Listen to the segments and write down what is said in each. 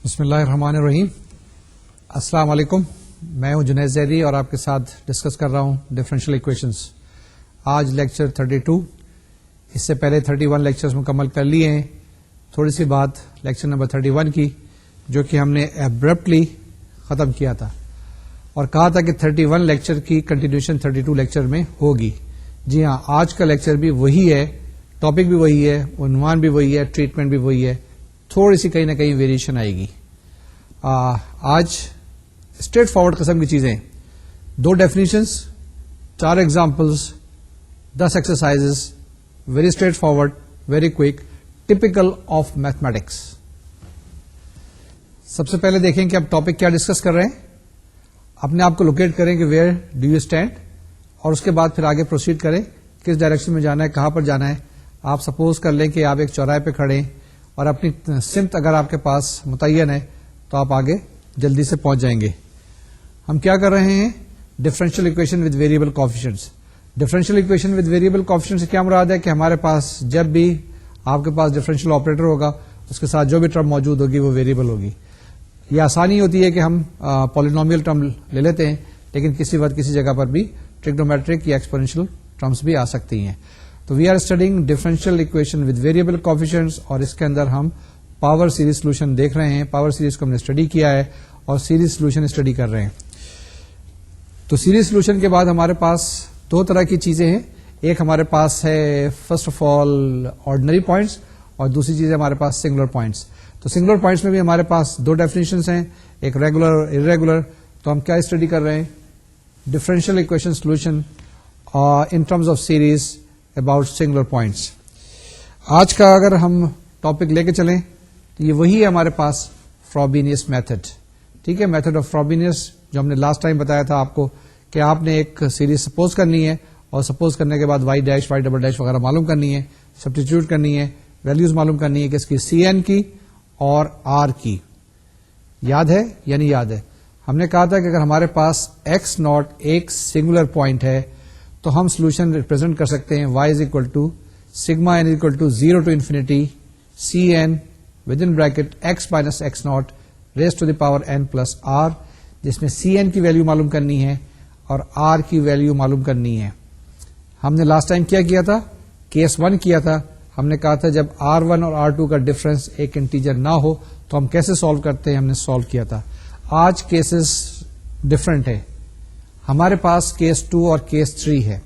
بسم اللہ الرحمن الرحیم. السلام علیکم. میں ہوں جنید زیدی اور آپ کے ساتھ ڈسکس کر رہا ہوں ڈفرینشیل ایکویشنز. آج لیکچر 32. اس سے پہلے 31 لیکچرز مکمل کر لیے ہیں. تھوڑی سی بات لیکچر نمبر 31 کی جو کہ ہم نے ایبرپٹلی ختم کیا تھا اور کہا تھا کہ 31 لیکچر کی کنٹینیوشن 32 لیکچر میں ہوگی. جی ہاں، آج کا لیکچر بھی وہی ہے، ٹاپک بھی وہی ہے، عنوان بھی وہی ہے، ٹریٹمنٹ بھی وہی ہے. تھوڑی سی کہیں نہ کہیں ویریشن آئے گی. آج اسٹریٹ فارورڈ قسم کی چیزیں، 2 definitions, 4 examples, 10 exercises, very straightforward, very quick, typical of mathematics. سب سے پہلے دیکھیں کہ اب ٹاپک کیا ڈسکس کر رہے ہیں. اپنے آپ کو لوکیٹ کریں کہ ویئر ڈو یو اسٹینڈ، اور اس کے بعد پھر آگے پروسیڈ کریں کس ڈائریکشن میں جانا ہے، کہاں پر جانا ہے. آپ سپوز کر لیں کہ آپ ایک چوراہے پہ کھڑے ہیں اور اپنی سمت اگر آپ کے پاس متعین ہے تو آپ آگے جلدی سے پہنچ جائیں گے. ہم کیا کر رہے ہیں؟ Differential equation with variable coefficients. Differential equation with variable coefficients سے کیا مراد ہے کہ ہمارے پاس جب بھی آپ کے پاس ڈفرینشیل آپریٹر ہوگا اس کے ساتھ جو بھی ٹرم موجود ہوگی وہ ویریبل ہوگی. یہ آسانی ہوتی ہے کہ ہم پالینومیل ٹرم لے لیتے ہیں، لیکن کسی وقت کسی جگہ پر بھی ٹریگنومیٹرک یا ایکسپونینشیل ٹرمس بھی آ سکتی ہیں. تو we are studying differential equation with variable coefficients, اور اس کے اندر ہم پاور سیریز سولوشن دیکھ رہے ہیں. پاور سیریز کو ہم نے اسٹڈی کیا ہے اور سیریز سولوشن اسٹڈی کر رہے ہیں. تو سیریز سولوشن کے بعد ہمارے پاس 2 طرح کی چیزیں ہیں. ایک ہمارے پاس ہے first of all ordinary points, اور دوسری چیز ہے ہمارے پاس سنگولر پوائنٹس. تو سنگولر پوائنٹس میں بھی ہمارے پاس 2 ڈیفینیشنز ہیں، ایک ریگولر اور ارریگولر. تو ہم کیا اسٹڈی کر رہے ہیں؟ Differential equation solution in terms of series about singular points. آج کا اگر ہم ٹاپک لے کے چلیں تو یہ وہی ہے ہمارے پاس فرابینیس میتھڈ. ٹھیک ہے، میتھڈ آف فرابینیس جو ہم نے لاسٹ ٹائم بتایا تھا آپ کو کہ آپ نے ایک سیریز سپوز کرنی ہے اور سپوز کرنے کے بعد Y dash Y double dash وغیرہ معلوم کرنی ہے، سبسٹیٹیوٹ کرنی ہے، ویلیوز معلوم کرنی ہے کہ اس کی سی این کی اور آر کی. یاد ہے یا نہیں یاد ہے؟ ہم نے کہا تھا کہ اگر ہمارے پاس ایکس ناٹ ایک سنگولر پوائنٹ ہے تو ہم سولوشن ریپرزینٹ کر سکتے ہیں y is equal to sigma n is equal to 0 to infinity c n with in bracket x minus x naught raise to the power n plus r, جس میں سی N کی value معلوم کرنی ہے اور آر کی ویلو معلوم کرنی ہے. ہم نے لاسٹ ٹائم کیا کیا تھا؟ کیس 1 کیا تھا. ہم نے کہا تھا جب R1 اور R2 کا ڈفرنس ایک انٹیجر نہ ہو تو ہم کیسے سالو کرتے ہیں، ہم نے سالو کیا تھا. آج کیسز ڈفرنٹ ہے، ہمارے پاس کیس 2 اور کیس 3 ہے.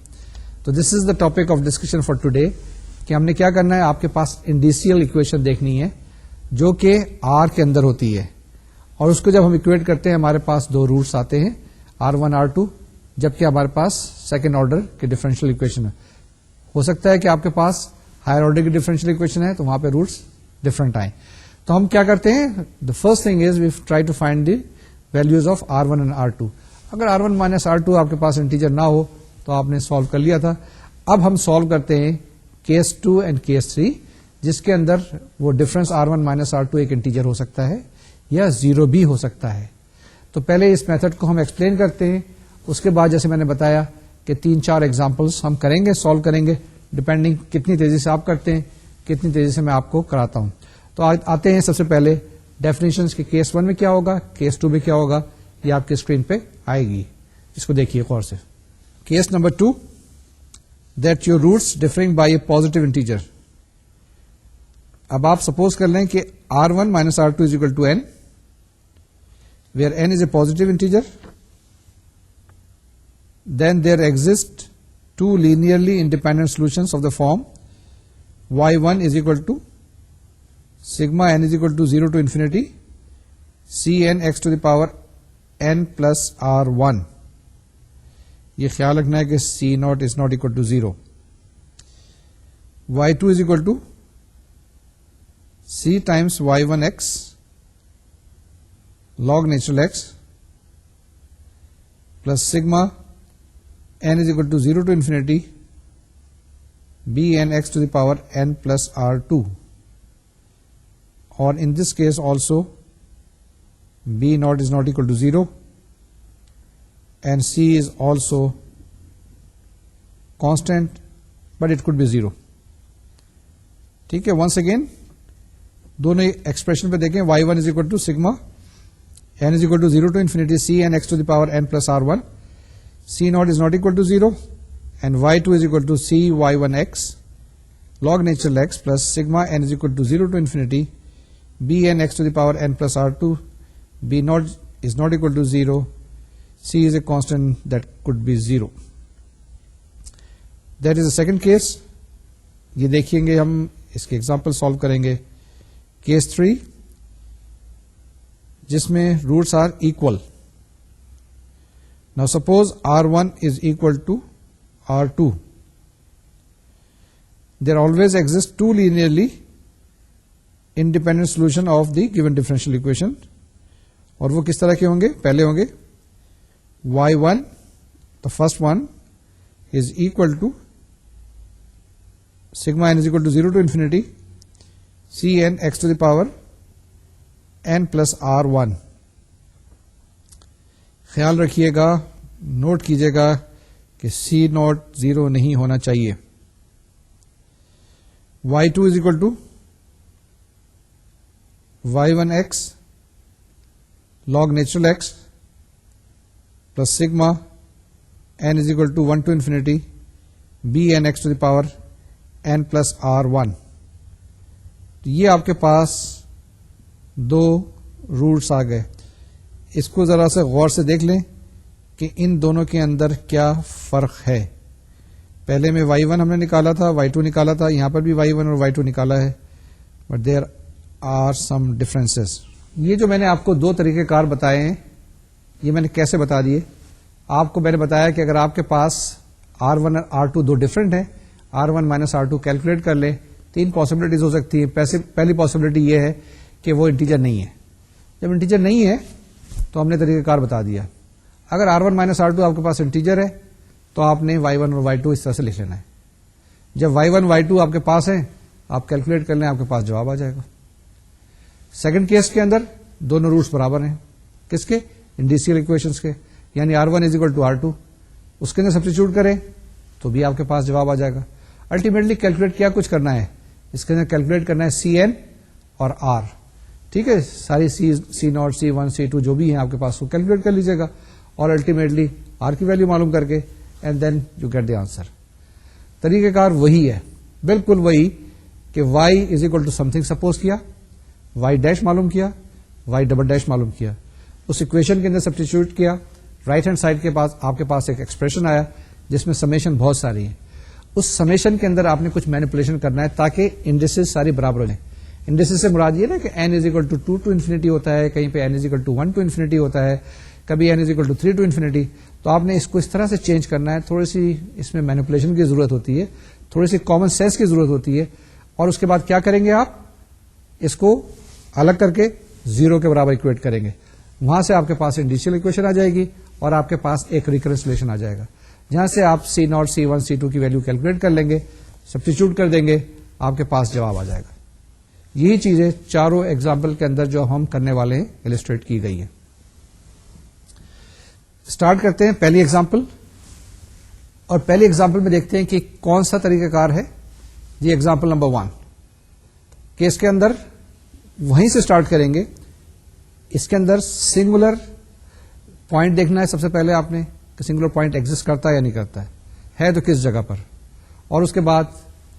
تو this is the topic of discussion for today کہ ہم نے کیا کرنا ہے. آپ کے پاس انڈیسیل اکویشن دیکھنی ہے جو کہ آر کے اندر ہوتی ہے، اور اس کو جب ہم اکویٹ کرتے ہیں ہمارے پاس 2 روٹس آتے ہیں R1 R2، جبکہ ہمارے پاس سیکنڈ آرڈر کے ڈفرینشیل اکویشن ہے. ہو سکتا ہے کہ آپ کے پاس ہائر آرڈر کی ڈفرینشیل اکویشن ہے تو وہاں پہ روٹس ڈفرنٹ آئیں. تو ہم کیا کرتے ہیں؟ The first thing is we try to find the values of R1 and R2. اگر R1 مائنس R2 آپ کے پاس انٹیجر نہ ہو تو آپ نے سالو کر لیا تھا. اب ہم سالو کرتے ہیں کیس 2 اینڈ کیس 3، جس کے اندر وہ ڈفرنس R1 مائنس R2 ایک انٹیجر ہو سکتا ہے یا 0 بھی ہو سکتا ہے. تو پہلے اس میتھڈ کو ہم ایکسپلین کرتے ہیں، اس کے بعد جیسے میں نے بتایا کہ 3-4 ایگزامپلس ہم کریں گے، سالو کریں گے، ڈپینڈنگ کتنی تیزی سے آپ کرتے ہیں، کتنی تیزی سے میں آپ کو کراتا ہوں. تو آتے ہیں سب سے پہلے ڈیفینیشنز کے کیس 1 میں کیا ہوگا، کیس 2 میں کیا ہوگا، یہ آپ کے اسکرین پہ آئے گی. اس کو دیکھیے غور سے. Case number 2، that your roots differing by a positive integer. اب آپ سپوز کر لیں کہ R1 minus R2 is equal to n، where n is a positive integer. Then there exist 2 linearly independent solutions of the form y1 is equal to sigma n is equal to 0 to infinity cn x to the power n plus r1. یہ خیال رکھنا ہے کہ c0 is not equal to 0. y2 is equal to c times y1 x log natural x plus sigma n is equal to 0 to infinity bn x to the power n plus r2, or in this case also b naught is not equal to 0 and c is also constant but it could be 0. ٹھیک ہے. once again دونوں expression پہ دیکھیں y1 is equal to sigma n is equal to 0 to infinity c N x to the power n plus r1 c naught is not equal to 0 and y2 is equal to c y1 x log natural x plus sigma n is equal to 0 to infinity bn x to the power n plus r2 b naught is not equal to 0 c is a constant that could be 0. That is the second case. یہ دیکھیں گے ہم اس کے example solve کریں گے. Case 3 جس میں roots are equal. Now suppose r1 is equal to r2. There always exists two linearly independent solution of the given differential equation. اور وہ کس طرح کے ہوں گے؟ پہلے ہوں گے y1 the first one is equal to sigma n is equal to 0 to infinity cn x to the power n plus r1. خیال رکھیے گا، نوٹ کیجیے گا کہ c نوٹ 0 نہیں ہونا چاہیے. y2 is equal to y1x log natural x plus sigma n is equal to 1 to infinity bn x to the power n plus r1. یہ آپ کے پاس دو روٹس آ گئے. اس کو ذرا سے غور سے دیکھ لیں کہ ان دونوں کے اندر کیا فرق ہے. پہلے میں y1 ہم نے نکالا تھا، y2 نکالا تھا، یہاں پر بھی y1 اور y2 نکالا ہے، but there are some differences. یہ جو میں نے آپ کو دو طریقہ کار بتائے ہیں، یہ میں نے کیسے بتا دیے؟ آپ کو میں نے بتایا کہ اگر آپ کے پاس r1 اور r2 دو ڈفرینٹ ہیں، r1 مائنس r2 کیلکولیٹ کر لیں، تین پاسبلٹیز ہو سکتی ہیں. پہلی پاسبلٹی یہ ہے کہ وہ انٹیجر نہیں ہے. جب انٹیجر نہیں ہے تو ہم نے طریقہ کار بتا دیا. اگر r1 مائنس r2 آپ کے پاس انٹیجر ہے تو آپ نے y1 اور y2 اس طرح سے لکھ لینا ہے. جب y1 y2 آپ کے پاس ہیں، آپ کیلکولیٹ کر لیں، آپ کے پاس جواب آ جائے گا. سیکنڈ کیس کے اندر دونوں روٹس برابر ہیں. کس کے؟ انڈیسیل اکویشنز کے. یعنی r1 is equal to r2، اس کے اندر سبسٹیچیوٹ کریں تو بھی آپ کے پاس جواب آ جائے گا. الٹیمیٹلی کیلکولیٹ کیا کچھ کرنا ہے؟ اس کے اندر کیلکولیٹ کرنا ہے cn اور r. ٹھیک ہے، ساری سی ناٹ c1 c2 جو بھی ہیں آپ کے پاس وہ کیلکولیٹ کر لیجیے گا اور الٹیمیٹلی r کی ویلو معلوم کر کے and then you get the answer. طریقہ کار وہی ہے، بالکل وہی کہ y is equal to something suppose کیا، y ڈیش معلوم کیا، y ڈبل ڈیش معلوم کیا، اس اکویشن کے اندر سبسٹیچیوٹ کیا. رائٹ ہینڈ سائڈ کے پاس آپ کے پاس ایک ایکسپریشن آیا جس میں سمیشن بہت ساری ہے. اس سمیشن کے اندر آپ نے کچھ مینیپولیشن کرنا ہے تاکہ انڈیسز ساری برابر ہو جائیں. انڈیسز سے مراد یہ نا کہ n is equal to 2 to infinity ہوتا ہے، کہیں پہ n is equal to 1 to infinity ہوتا ہے، کبھی n is equal to 3 to infinity. تو آپ نے اس کو اس طرح سے چینج کرنا ہے. تھوڑی سی اس میں مینیپولیشن کی ضرورت ہوتی ہے، تھوڑی سی کامن سینس کی ضرورت ہوتی ہے. اور اس کے بعد کیا کریں گے؟ آپ اس کو الگ کر کے 0 کے برابر اکویٹ کریں گے. وہاں سے آپ کے پاس انڈیشیل اکویشن آ جائے گی اور آپ کے پاس ایک ریکنسلیشن آ جائے گا، جہاں سے آپ c ناٹ c1 c2 کی ویلو کیلکولیٹ کر لیں گے، سبسٹیچیوٹ کر دیں گے، آپ کے پاس جواب آ جائے گا. یہی چیزیں چاروں ایگزامپل کے اندر جو ہم کرنے والے ہیں السٹریٹ کی گئی ہیں. اسٹارٹ کرتے ہیں پہلی ایگزامپل. اور پہلی ایگزامپل میں دیکھتے ہیں کہ کون سا طریقہ کار ہے. یہ ایگزامپل نمبر 1 کیس کے اندر وہیں سے اسٹارٹ کریں گے. اس کے اندر سنگولر پوائنٹ دیکھنا ہے سب سے پہلے آپ نے کہ سنگولر پوائنٹ ایگزسٹ کرتا ہے یا نہیں کرتا ہے تو کس جگہ پر، اور اس کے بعد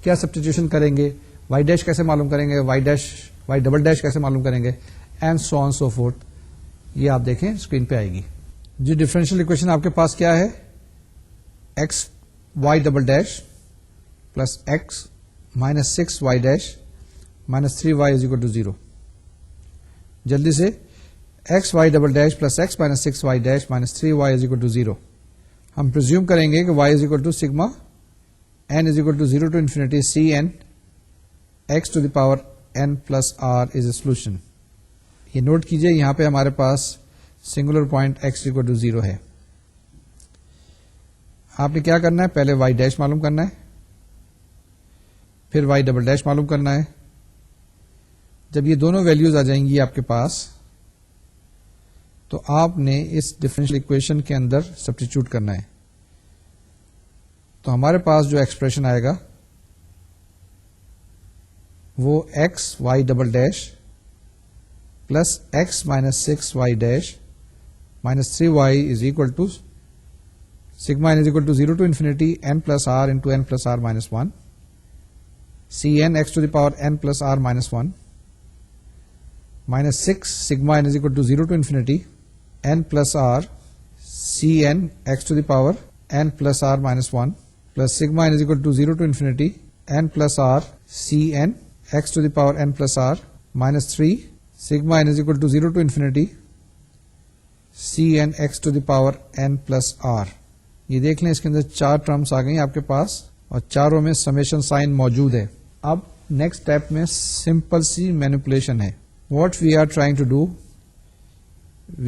کیا سبسٹیٹیوشن کریں گے، وائی ڈیش کیسے معلوم کریں گے، وائی ڈبل ڈیش کیسے معلوم کریں گے، and so on so forth. یہ آپ دیکھیں اسکرین پہ آئے گی. جو ڈفرینشیل اکویشن آپ کے پاس کیا ہے، x Y double dash plus x minus 6 y dash minus 3 y is equal to 0. جلدی سے x Y double dash plus x minus 6 y dash minus 3 y is equal to 0. ہم پرزیوم کریں گے کہ y is equal to sigma N is equal to 0 to infinity c N x to the power n plus r is a solution. یہ note کیجئے یہاں پہ ہمارے پاس singular point X equal to 0 ہے. آپ نے کیا کرنا ہے، پہلے وائی ڈیش معلوم کرنا ہے، پھر وائی ڈبل ڈیش معلوم کرنا ہے. جب یہ دونوں ویلیوز آ جائیں گی آپ کے پاس تو آپ نے اس ڈفرینشیل اکویشن کے اندر سبسٹیچیوٹ کرنا ہے. تو ہمارے پاس جو ایکسپریشن آئے گا وہ x Y double dash plus x minus 6y dash minus 3y is equal to sigma n is equal to 0 to infinity n plus r into n plus r minus 1 cn x to the power n plus r minus 1 minus 6 sigma n is equal to 0 to infinity n plus r cn x to the power n plus r minus 1 plus sigma n is equal to 0 to infinity n plus r cn x to the power n plus r minus 3 sigma n is equal to 0 to infinity cn x to the power n plus r. یہ دیکھ لیں اس کے اندر 4 terms آ گئی آپ کے پاس اور چاروں میں سمیشن سائن موجود ہے. اب نیکسٹ اسٹیپ میں سمپل سی مینیپولیشن ہے. What we are trying to do,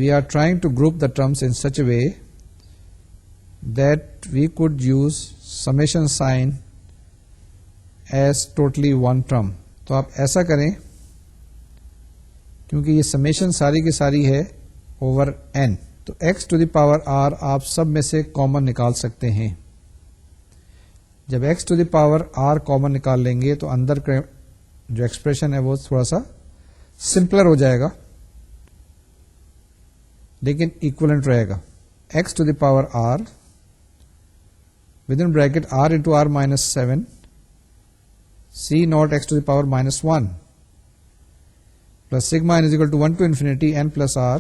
we are trying to group the terms in such a way that we could use summation sign as totally one term. تو آپ ایسا کریں کیونکہ یہ summation ساری کی ساری ہے اوور n, تو x to the power r آپ سب میں سے کامن نکال سکتے ہیں. جب x to the power r common نکال لیں گے تو اندر کا جو ایکسپریشن ہے وہ تھوڑا سا سمپلر ہو جائے گا لیکن ایکولنٹ رہے گا. X to the power R with in bracket R into R minus 7 C naught X to the power minus 1 plus sigma N is equal to 1 to infinity N plus R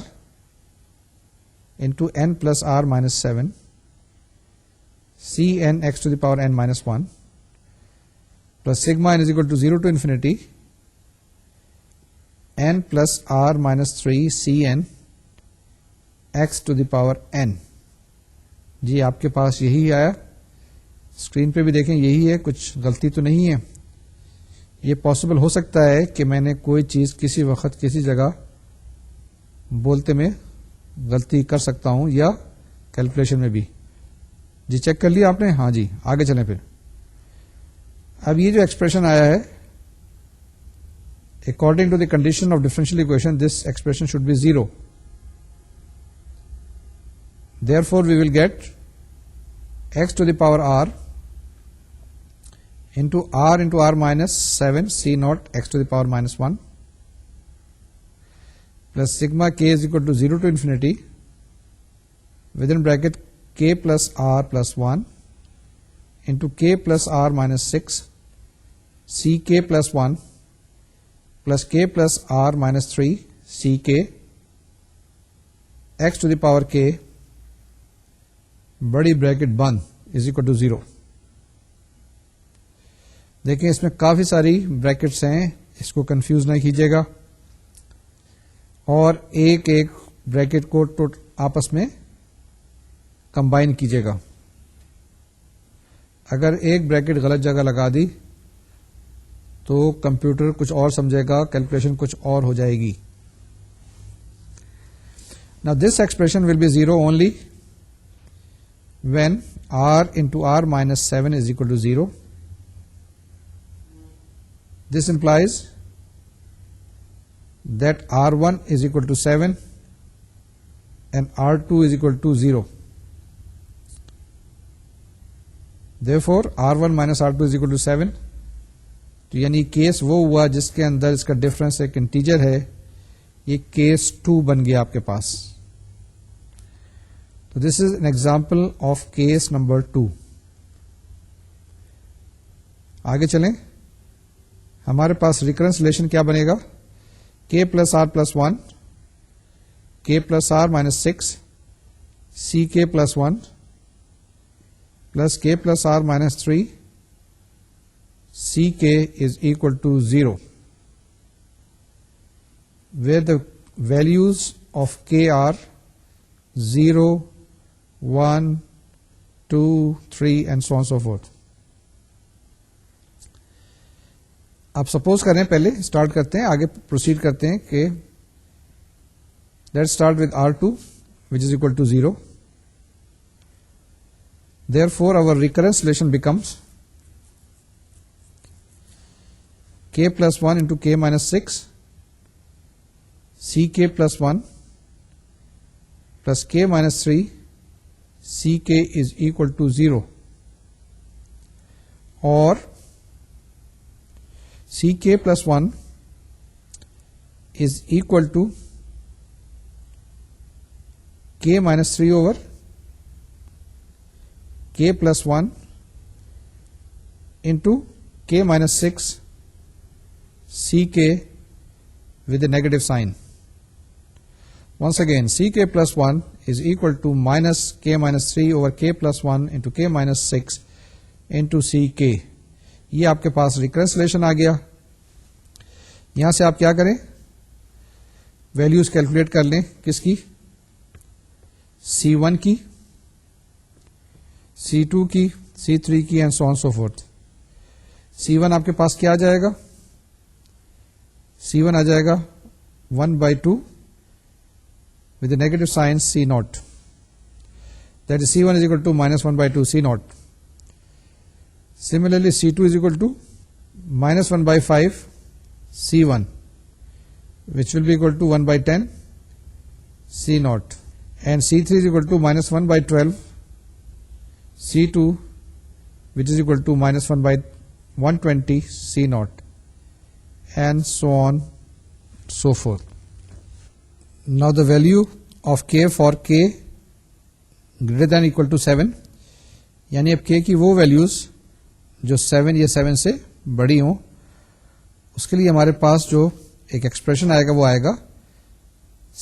into N plus R minus 7 C N x to the power N minus 1 plus sigma N is equal to 0 to infinity n plus r minus 3 cn x to the power n. جی آپ کے پاس یہی آیا, screen پہ بھی دیکھیں یہی ہے, کچھ غلطی تو نہیں ہے. یہ پاسبل ہو سکتا ہے کہ میں نے کوئی چیز کسی وقت کسی جگہ بولتے میں غلطی کر سکتا ہوں یا کیلکولیشن میں بھی. جی چیک کر لیا آپ نے؟ ہاں جی آگے چلیں پھر. اب یہ جو ایکسپریشن آیا ہے, according to the condition of differential equation, this expression should be 0. Therefore, we will get x to the power r into r minus 7 c naught x to the power minus 1 plus sigma k is equal to 0 to infinity within bracket k plus r plus 1 into k plus r minus 6 c k plus 1 plus k plus r minus 3 c k x to the power k بڑی bracket بند is equal to 0. دیکھیں اس میں کافی ساری brackets ہیں, اس کو confuse نہ کیجیے گا اور ایک ایک بریکٹ کو آپس میں کمبائن کیجیے گا. اگر ایک بریکٹ غلط جگہ لگا دی تو کمپیوٹر کچھ اور سمجھے گا, کیلکولیشن کچھ اور ہو جائے گی. Now this expression will be 0 only when r into r minus 7 is equal to 0. This implies that r1 is equal to 7 and r2 is equal to 0. Therefore r1 minus r2 is equal to 7. تو یعنی case وہ ہوا جس کے اندر اس کا difference ایک integer ہے, یہ کیس 2 بن گیا آپ کے پاس. تو this is an example of case number 2. آگے چلیں, ہمارے پاس ریکرنس ریلیشن کیا بنے گا؟ k plus R plus 1 k plus R minus 6 C K plus 1 plus k plus R minus 3 ck is equal to 0, where the values of k are 0, 1, 2, 3 and so on and so forth. آپ suppose کریں, پہلے start کرتے ہیں, آگے proceed کرتے ہیں کہ let's start with R2 which is equal to 0. Therefore our recurrence relation becomes k plus 1 into k minus 6 ck plus 1 plus k minus 3 ck is equal to 0. Or ck plus 1 is equal to k minus 3 over k plus 1 into k minus 6 ck with a negative sign. Once again, ck plus 1 is equal to minus k minus 3 over k plus 1 into k minus 6 into ck. یہ آپ کے پاس recurrence relation آ گیا. یہاں سے آپ کیا کریں, values calculate کر لیں. کس کی؟ C1 کی, C2 کی, C3 کی and so on so fourth. C1 آپ کے پاس کیا آ جائے گا؟ C1 آ جائے گا 1/2 with a negative sign C0. That is C1 is equal to minus 1/2 C0. Similarly, C2 is equal to minus 1/5 C1, which will be equal to 1/10 C0. And C3 is equal to minus 1/12 C2, which is equal to minus 1/120 C0, and so on, so forth. Now the value of k for k greater than or equal to 7, یعنی اب k کی وہ values جو 7 یا 7 سے بڑی ہوں, اس کے لیے ہمارے پاس جو ایک ایکسپریشن آئے گا وہ آئے گا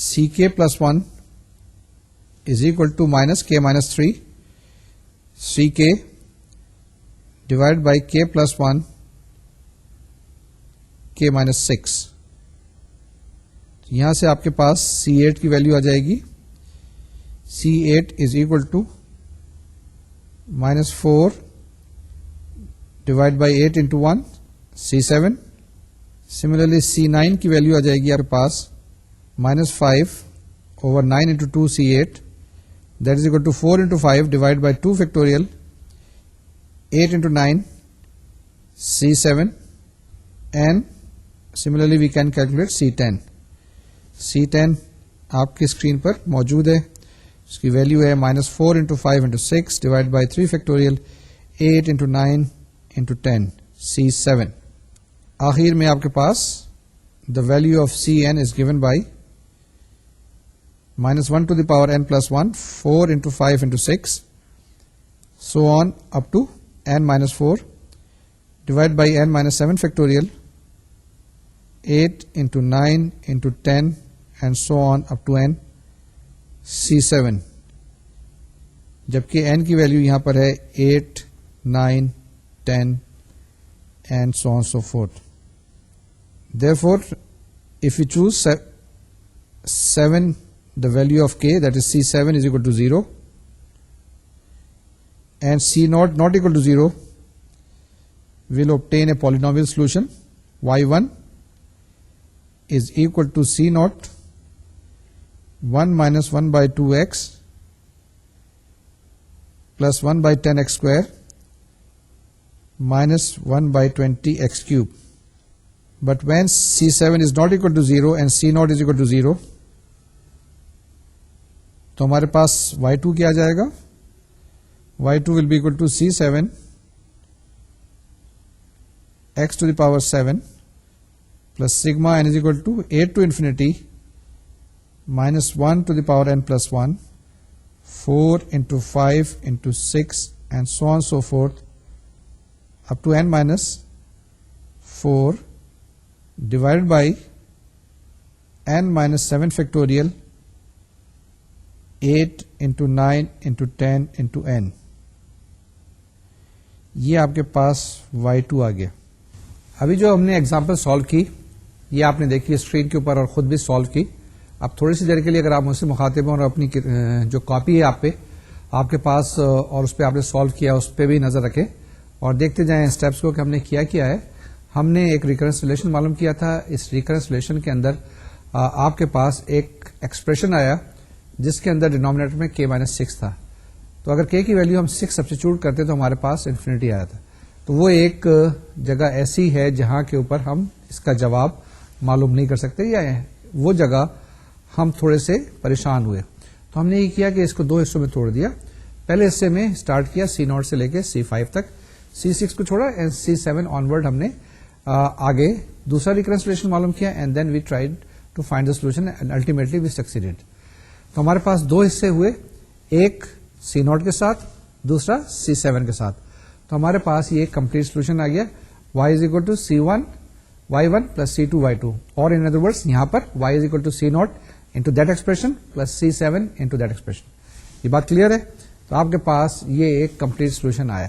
ck plus 1 is equal to minus k minus 3 ck divided by k plus 1 k minus 6. یہاں سے آپ کے پاس C8 کی ویلیو آ جائے گی. C8 is equal to minus 4 divided by 8 into 1 C7. Similarly, C9 کی ویلیو آ جائے گی آپ کے پاس minus 5 over 9 into 2 C8. That is equal to 4 into 5 divided by 2 factorial 8 into 9 C7. And similarly we can calculate C10. C10 آپ کی screen پر موجود ہے. اس کی ویلیو ہے minus 4 into 5 into 6 divided by 3 factorial 8 into 9 into 10 C7. آخر میں آپ کے پاس the value of Cn is given by minus 1 to the power n plus 1, 4 into 5 into 6, so on up to n minus 4 divided by n minus 7 factorial 8 into 9 into 10 and so on up to n C7. جبکہ n کی value یہاں پر ہے 8, 9, 10 and so on so forth. Therefore, if we choose 7, the value of k, that is C7 is equal to 0, and C0 not equal to 0, we'll obtain a polynomial solution. Y1 is equal to C0 1 minus 1 by 2x plus 1 by 10x square minus 1 by 20x cube. But when C7 is not equal to 0 and C0 is equal to 0, تو ہمارے پاس y2 کیا جائے گا؟ y2 will be equal to C7 x to the power 7 plus sigma n is equal to 8 to infinity minus 1 to the power n plus 1, 4 into 5 into 6 and so on so forth up to n minus 4 divided by n minus 7 factorial 8 into 9 into 10 into n. یہ آپ کے پاس y2 آ گیا. ابھی جو ہم نے ایگزامپل سالو کی یہ آپ نے دیکھی اسکرین کے اوپر اور خود بھی سالو کی. اب تھوڑی سی دیر کے لیے اگر آپ مجھ سے مخاطب ہوں اور اپنی جو کاپی ہے آپ کے پاس اور اس پہ آپ نے سالو کیا اس پہ بھی نظر رکھیں اور دیکھتے جائیں اسٹیپس کو کہ ہم نے کیا ہے. ہم نے ایک ریکرنس ریلیشن معلوم کیا تھا. اس ریکرنس ریلیشن کے اندر آپ کے پاس ایک ایکسپریشن آیا جس کے اندر ڈینومینیٹر میں k-6 تھا. تو اگر k کی ویلیو ہم 6 سبسٹیچیوٹ کرتے تو ہمارے پاس انفینٹی آیا تھا. تو وہ ایک جگہ ایسی ہے جہاں کے اوپر ہم اس کا جواب معلوم نہیں کر سکتے یا وہ جگہ ہم تھوڑے سے پریشان ہوئے. تو ہم نے یہ کیا کہ اس کو 2 حصوں میں توڑ دیا. پہلے حصے میں اسٹارٹ کیا C0 سے لے کے C5 تک, C6 کو چھوڑا اینڈ C7 آنورڈ ہم نے آگے دوسرا ریکرنس ریلیشن معلوم کیا and then we tried to find the solution and ultimately we succeeded. تو ہمارے پاس دو حصے ہوئے, ایک C0 کے ساتھ, دوسرا C7 کے ساتھ. تو ہمارے پاس یہ ایک کمپلیٹ سولوشن آ گیا, y is equal to C1 y1 plus C2 y2, اور in other words یہاں پر y is equal to C0 into that expression plus C7 into that expression. یہ بات کلیئر ہے؟ تو آپ کے پاس یہ ایک کمپلیٹ سولوشن آیا.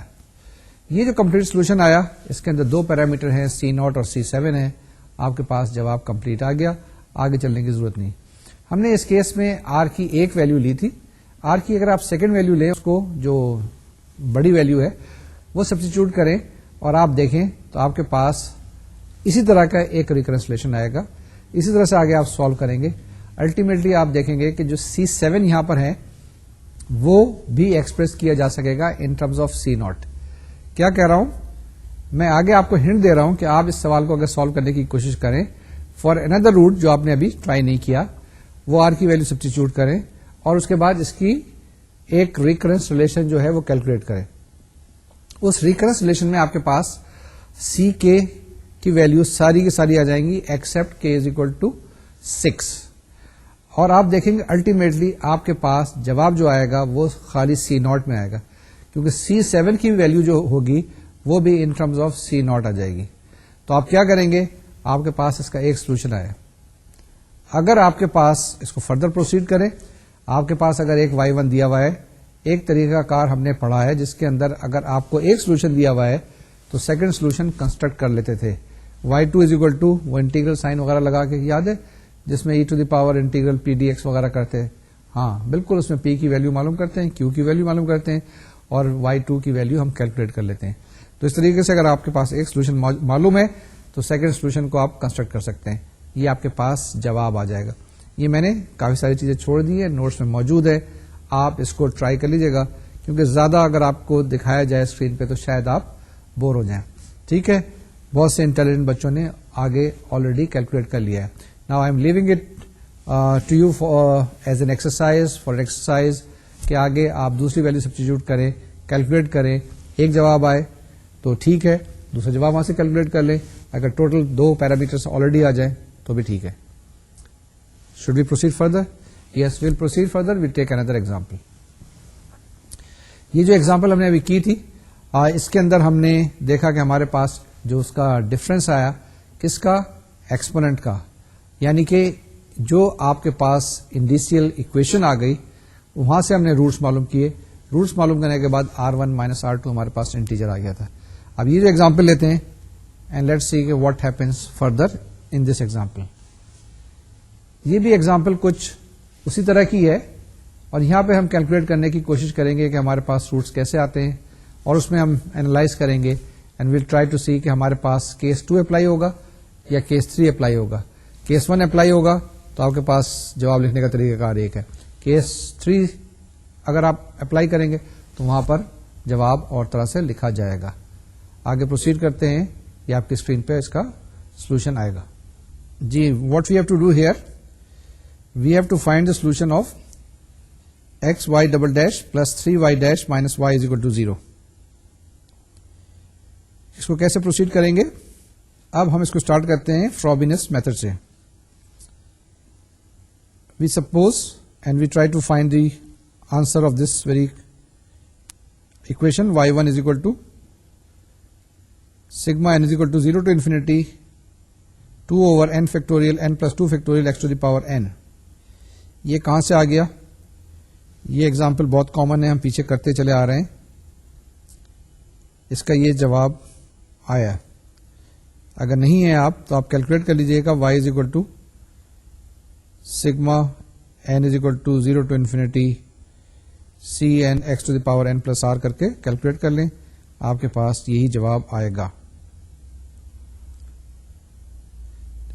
یہ جو کمپلیٹ سولوشن آیا اس کے اندر دو پیرامیٹر ہیں C0 اور C7 ہے. آپ کے پاس جواب کمپلیٹ آ گیا, آگے چلنے کی ضرورت نہیں. ہم نے اس کیس میں R کی ایک ویلو لی تھی. R کی اگر آپ سیکنڈ ویلو لیں, اس کو جو بڑی ویلو ہے وہ سبسٹیچیوٹ کریں اور آپ دیکھیں تو آپ کے پاس اسی طرح کا ایک ریکرنس ریلیشن آئے گا. اسی طرح سے آگے آپ سالو کریں گے. الٹیمیٹلی آپ دیکھیں گے کہ جو C7 یہاں پر ہے وہ بھی ایکسپریس کیا جا سکے گا ان ٹرمز آف C0. کیا کہہ رہا ہوں میں, آگے آپ کو ہنٹ دے رہا ہوں کہ آپ اس سوال کو اگر سالو کرنے کی کوشش کریں فار اندر روٹ جو آپ نے ابھی ٹرائی نہیں کیا, وہ R کی ویلو سبسٹیچیوٹ کریں اور اس کے بعد اس کی ایک ریکرنس ریلیشن جو ہے وہ کیلکولیٹ کریں. اس ریکرنس ریلیشن میں آپ کے پاس C K کی ویلو ساری کی ساری آ جائیں گی except K is equal to 6, اور آپ دیکھیں گے الٹیمیٹلی آپ کے پاس جواب جو آئے گا وہ خالی C0 میں آئے گا, کیونکہ C7 کی ویلو جو ہوگی وہ بھی ان ٹرمز آف C0 آ جائے گی. تو آپ کیا کریں گے, آپ کے پاس اس کا ایک سولوشن آیا. اگر آپ کے پاس اس کو فردر پروسیڈ کریں, آپ کے پاس اگر ایک y1 دیا ہوا ہے, ایک طریقہ کار ہم نے پڑھا ہے جس کے اندر اگر آپ کو ایک سولوشن دیا ہوا ہے تو سیکنڈ سولوشن کنسٹرکٹ کر لیتے تھے. y2 از اکول ٹو وہ انٹیگرل سائن وغیرہ لگا کے, یاد ہے جس میں e to the power integral p D x وغیرہ کرتے ہیں. ہاں بالکل, اس میں p کی ویلو معلوم کرتے ہیں, q کی ویلو معلوم کرتے ہیں اور y2 کی ویلو ہم کیلکولیٹ کر لیتے ہیں. تو اس طریقے سے اگر آپ کے پاس ایک سولوشن معلوم ہے تو سیکنڈ سولوشن کو آپ کنسٹرکٹ کر سکتے ہیں. یہ آپ کے پاس جواب آ جائے گا. یہ میں نے کافی ساری چیزیں چھوڑ دی ہے, نوٹس میں موجود ہے, آپ اس کو ٹرائی کر لیجیے گا, کیونکہ زیادہ اگر آپ کو دکھایا جائے اسکرین پہ تو شاید آپ بور ہو جائیں. ٹھیک ہے, بہت سے انٹیلیجنٹ بچوں نے آگے آلریڈی کیلکولیٹ کر لیا ہے. Now I am leaving it to you as an exercise for exercise کہ آگے آپ دوسری ویلو سبسٹیچیوٹ کریں, کیلکولیٹ کریں, ایک جواب آئے تو ٹھیک ہے, دوسرا جواب وہاں سے کیلکولیٹ کر لیں. اگر ٹوٹل دو پیرامیٹرس آلریڈی آ جائیں تو بھی ٹھیک ہے. Should we proceed further? Yes, we'll proceed further. We take another example. یہ جو ایگزامپل ہم نے ابھی کی تھی اس کے اندر ہم نے دیکھا کہ ہمارے پاس جو اس کا ڈفرنس آیا کس کا, ایکسپوننٹ کا, یعنی کہ جو آپ کے پاس انڈیسیل اکویشن آ گئی وہاں سے ہم نے روٹس معلوم کیے. روٹس معلوم کرنے کے بعد R1 مائنس R2 ہمارے پاس انٹیجر آ گیا تھا. اب یہ جو ایگزامپل لیتے ہیں اینڈ لیٹس سی کہ what happens further in this example. یہ بھی ایگزامپل کچھ اسی طرح کی ہے اور یہاں پہ ہم کیلکولیٹ کرنے کی کوشش کریں گے کہ ہمارے پاس روٹس کیسے آتے ہیں اور اس میں ہم اینالائز کریں گے اینڈ ویل ٹرائی ٹو سی کہ ہمارے پاس کیس 2 اپلائی ہوگا یا کیس 3 اپلائی ہوگا. کیس 1 اپلائی ہوگا تو آپ کے پاس جواب لکھنے کا طریقہ کار ایک ہے. کیس 3 اگر آپ اپلائی کریں گے تو وہاں پر جواب اور طرح سے لکھا جائے گا. آگے پروسیڈ کرتے ہیں, یہ آپ کی اسکرین پہ اس کا سولوشن آئے گا. جی, what we have to do here, we have to find the solution of X Y double dash plus 3y dash minus Y is equal to 0. اس کو کیسے پروسیڈ کریں گے؟ اب ہم اس کو اسٹارٹ کرتے ہیں فرابینس میتھڈ سے. We suppose and we try to find the answer of this very equation y1 is equal to sigma n is equal to 0 to infinity 2 over n factorial n plus 2 factorial x to the power n. یہ کہاں سے آ گیا؟ یہ example بہت common ہے, ہم پیچھے کرتے چلے آ رہے ہیں. اس کا یہ جواب آیا. اگر نہیں ہے آپ تو آپ کیلکولیٹ کر لیجئے گا. y is equal to sigma n is equal to 0 to infinity c N x to the power n plus r کر کے کیلکولیٹ کر لیں, آپ کے پاس یہی جواب آئے گا.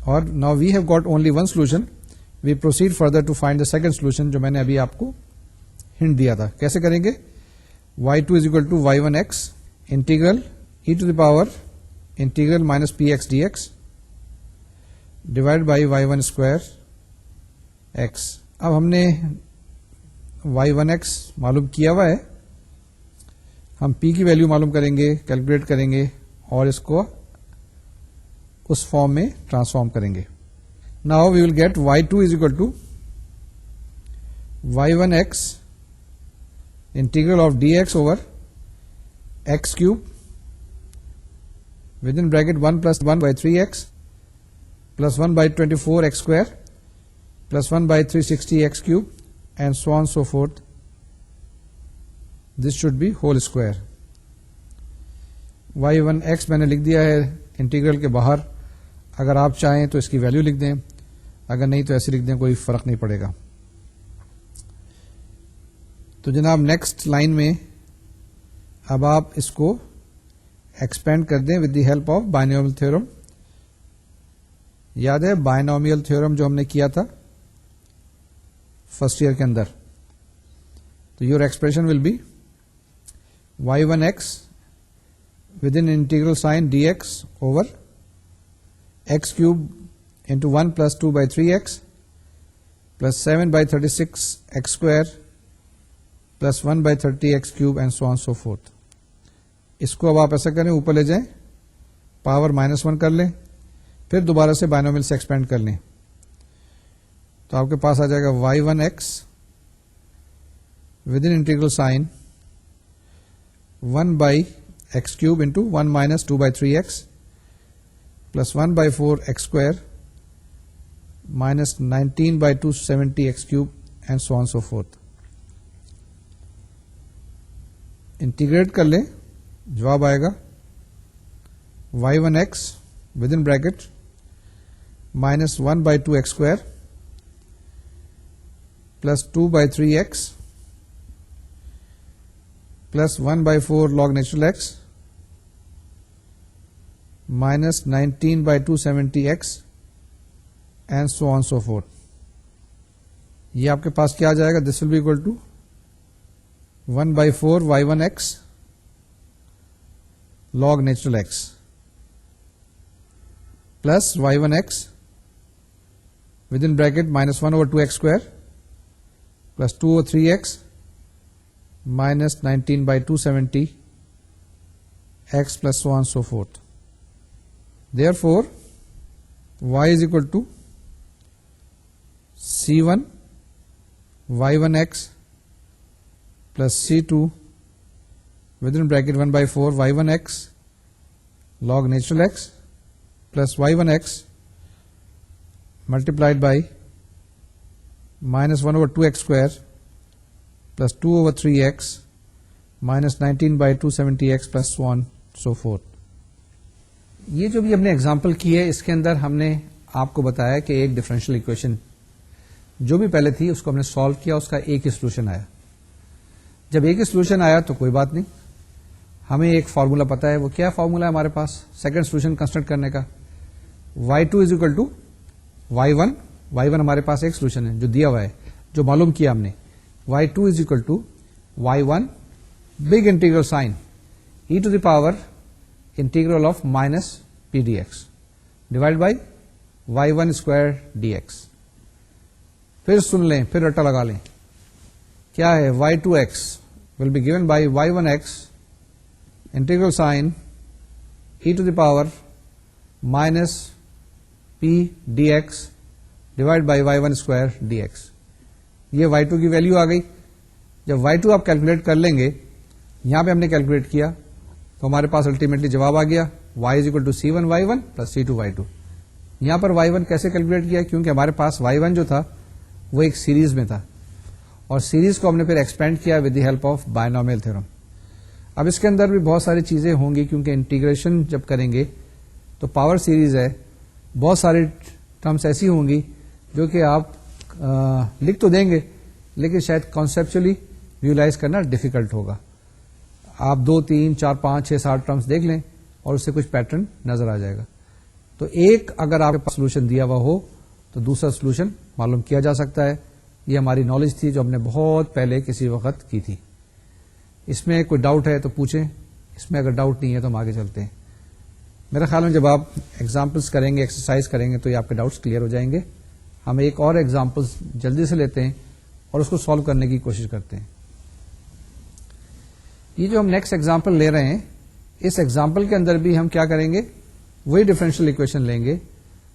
اور now we have got only one solution. We proceed further to find the second solution جو میں نے ابھی آپ کو ہنٹ دیا تھا. کیسے کریں گے؟ y2 is equal to y1x integral e to the power integral minus p x d x divide by y1 square x. اب ہم نے y1x معلوم کیا ہوا ہے, ہم p کی ویلیو معلوم کریں گے, کیلکولیٹ کریں گے اور اس کو اس فارم میں ٹرانسفارم کریں گے. Now we will get y2 is equal to y1x integral of dx over x cube with in bracket 1 plus 1 by 3x plus 1 by 24x square plus 1 by 360x cube and so on so forth. This should be whole square. y1x میں نے لکھ دیا ہے integral کے باہر. اگر آپ چاہیں تو اس کی ویلیو لکھ دیں, اگر نہیں تو ایسے لکھ دیں, کوئی فرق نہیں پڑے گا. تو جناب نیکسٹ لائن میں اب آپ اس کو ایکسپینڈ کر دیں with the help of binomial theorem. یاد ہے بائنومیل تھیورم جو ہم نے کیا تھا فرسٹ ایئر کے اندر. تو your expression will be y1x with in integral sign dx over x cube into 1 plus 2 by 3x plus 7 by 36 x square plus 1 by 30x cube and so on so forth. اس کو اب آپ ایسا کریں, اوپر لے جائیں, پاور -1 کر لیں, پھر دوبارہ سے بائنومیل سے ایکسپینڈ کر لیں. تو آپ کے پاس آ جائے گا y1x with in integral sign 1 بائی x cube into 1 minus 2 by 3x plus 1 by 4x square minus 19 by 270x cube and so on so forth. Integrate کر لیں, جواب آئے گا y1x with in bracket minus 1 by 2x square plus 2 by 3x plus 1 by 4 log natural x minus 19 by 270x and so on so forth. یہ آپ کے پاس کیا آ جائے گا, this will be equal to 1 by 4 y1x log natural x plus y1x with in bracket minus 1 over 2x square plus 2 over 3x minus 19 by 270 x plus so on so forth. Therefore, y is equal to c1 y1x plus c2 within bracket 1 by 4 y1x log natural x plus y1x multiplied by minus 1 over 2x square plus 2 over 3x minus 19 by 270x plus so on so forth. یہ جو بھی ہم نے example کی ہے اس کے اندر ہم نے آپ کو بتایا کہ ایک ڈفرینشیل ایکویشن جو بھی پہلے تھی اس کو ہم نے سالو کیا, اس کا ایک ہی سولوشن آیا. جب ایک ہی سولوشن آیا تو کوئی بات نہیں, ہمیں ایک فارمولا پتا ہے. وہ کیا فارمولا ہے ہمارے پاس سیکنڈ سولوشن کنسٹرکٹ کرنے کا؟ y2 is equal to y1. y1 ہمارے پاس ایک سولوشن ہے جو دیا ہوا ہے, جو معلوم کیا ہم نے. y2 is equal to y1 big integral sign e to the power integral of minus p dx divided by y1 square dx. پھر سن لیں, پھر رٹا لگا لیں, کیا ہے y2x will be given by y1x integral sign e to the power minus p dx divided by y1 square dx. یہ y2 کی value آ گئی. جب y2 آپ کیلکولیٹ کر لیں گے, یہاں پہ ہم نے کیلکولیٹ کیا تو ہمارے پاس الٹیمیٹلی جواب آ گیا y is equal to c1 y1 plus c2 y2. یہاں پر y1 کیسے کیلکولیٹ کیا؟ کیونکہ ہمارے پاس y1 جو تھا وہ ایک سیریز میں تھا, اور سیریز کو ہم نے پھر ایکسپینڈ کیا with the help of binomial theorem. اب اس کے اندر بھی بہت ساری چیزیں ہوں گی, کیونکہ انٹیگریشن جب کریں گے تو پاور سیریز ہے, بہت ساری ٹرمس ایسی ہوں گی جو کہ آپ لکھ تو دیں گے لیکن شاید کانسیپچولی ویژولائز کرنا ڈیفیکلٹ ہوگا. آپ 2 3 4 5 6 7 ٹرمس دیکھ لیں اور اس سے کچھ پیٹرن نظر آ جائے گا. تو ایک اگر آپ کے پاس سولوشن دیا ہوا ہو تو دوسرا سولوشن معلوم کیا جا سکتا ہے. یہ ہماری نالج تھی جو ہم نے بہت پہلے کسی وقت کی تھی. اس میں کوئی ڈاؤٹ ہے تو پوچھیں, اس میں اگر ڈاؤٹ نہیں ہے تو ہم آگے چلتے ہیں. میرے خیال میں جب آپ ایگزامپلس کریں گے, ایکسرسائز کریں گے تو یہ آپ کے ڈاؤٹس کلیئر ہو جائیں گے. ہم ایک اور ایگزامپل جلدی سے لیتے ہیں اور اس کو سالو کرنے کی کوشش کرتے ہیں. یہ جو ہم نیکسٹ ایگزامپل لے رہے ہیں, اس ایگزامپل کے اندر بھی ہم کیا کریں گے, وہی ڈفرینشیل اکویشن لیں گے.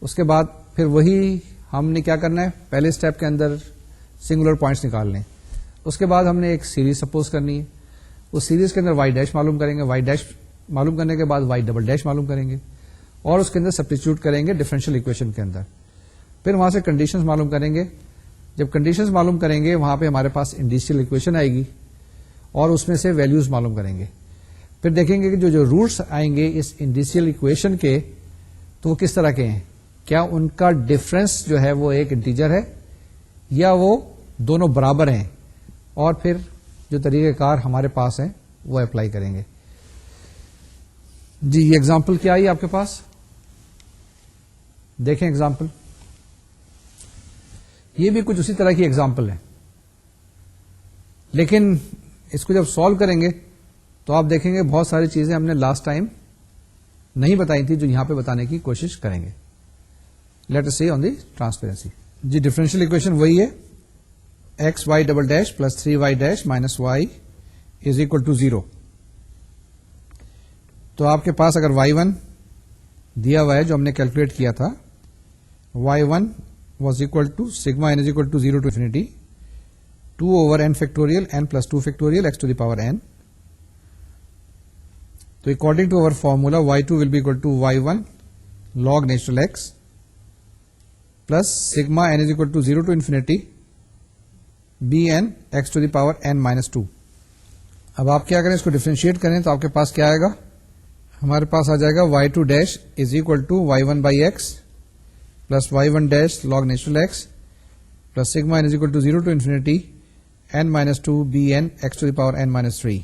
اس کے بعد پھر وہی ہم نے کیا کرنا ہے, پہلے اسٹیپ کے اندر سنگولر پوائنٹس نکال لیں. اس کے بعد ہم نے ایک سیریز سپوز کرنی ہے. اس سیریز کے اندر وائی ڈیش معلوم کریں گے, وائی ڈیش معلوم کرنے کے بعد وائی ڈبل ڈیش معلوم کریں گے, اور اس کے اندر سبسٹیچیوٹ کریں گے ڈفرینشیل اکویشن کے اندر. پھر وہاں سے کنڈیشنز معلوم کریں گے. جب کنڈیشنز معلوم کریں گے وہاں پہ ہمارے پاس انڈیشیل اکویشن آئے گی, اور اس میں سے ویلیوز معلوم کریں گے. پھر دیکھیں گے کہ جو روٹس آئیں گے اس انڈیشیل اکویشن کے, تو وہ کس طرح کے ہیں. کیا ان کا ڈفرنس جو ہے وہ ایک انٹیجر ہے یا وہ دونوں برابر ہیں, اور پھر جو طریقہ کار ہمارے پاس ہیں وہ اپلائی کریں گے. جی یہ ایگزامپل کیا آئی آپ کے پاس, دیکھیں ایگزامپل. یہ بھی کچھ اسی طرح کی ایگزامپل ہے, لیکن اس کو جب سالو کریں گے تو آپ دیکھیں گے بہت ساری چیزیں ہم نے لاسٹ ٹائم نہیں بتائی تھی جو یہاں پہ بتانے کی کوشش کریں گے. Let us see on the transparency. جی ڈفرینشیل اکویشن وہی ہے, x Y double dash plus 3y dash minus Y is equal to 0. تو آپ کے پاس اگر y1 دیا ہوا ہے جو ہم نے کیلکولیٹ کیا تھا, y1 was equal to sigma n is equal to 0 to infinity 2 over n factorial n plus 2 factorial x to the power n. So according to our formula y2 will be equal to y1 log natural x plus sigma n is equal to 0 to infinity bn x to the power n minus 2. اب آپ کیا کریں, اس کو differentiate کریں تو آپ کے پاس کیا آئے گا, ہمارے پاس آ جائے گا y2 dash is equal to y1 by x plus y1 dash log natural x plus sigma n is equal to 0 to infinity n minus 2 bn x to the power n minus 3.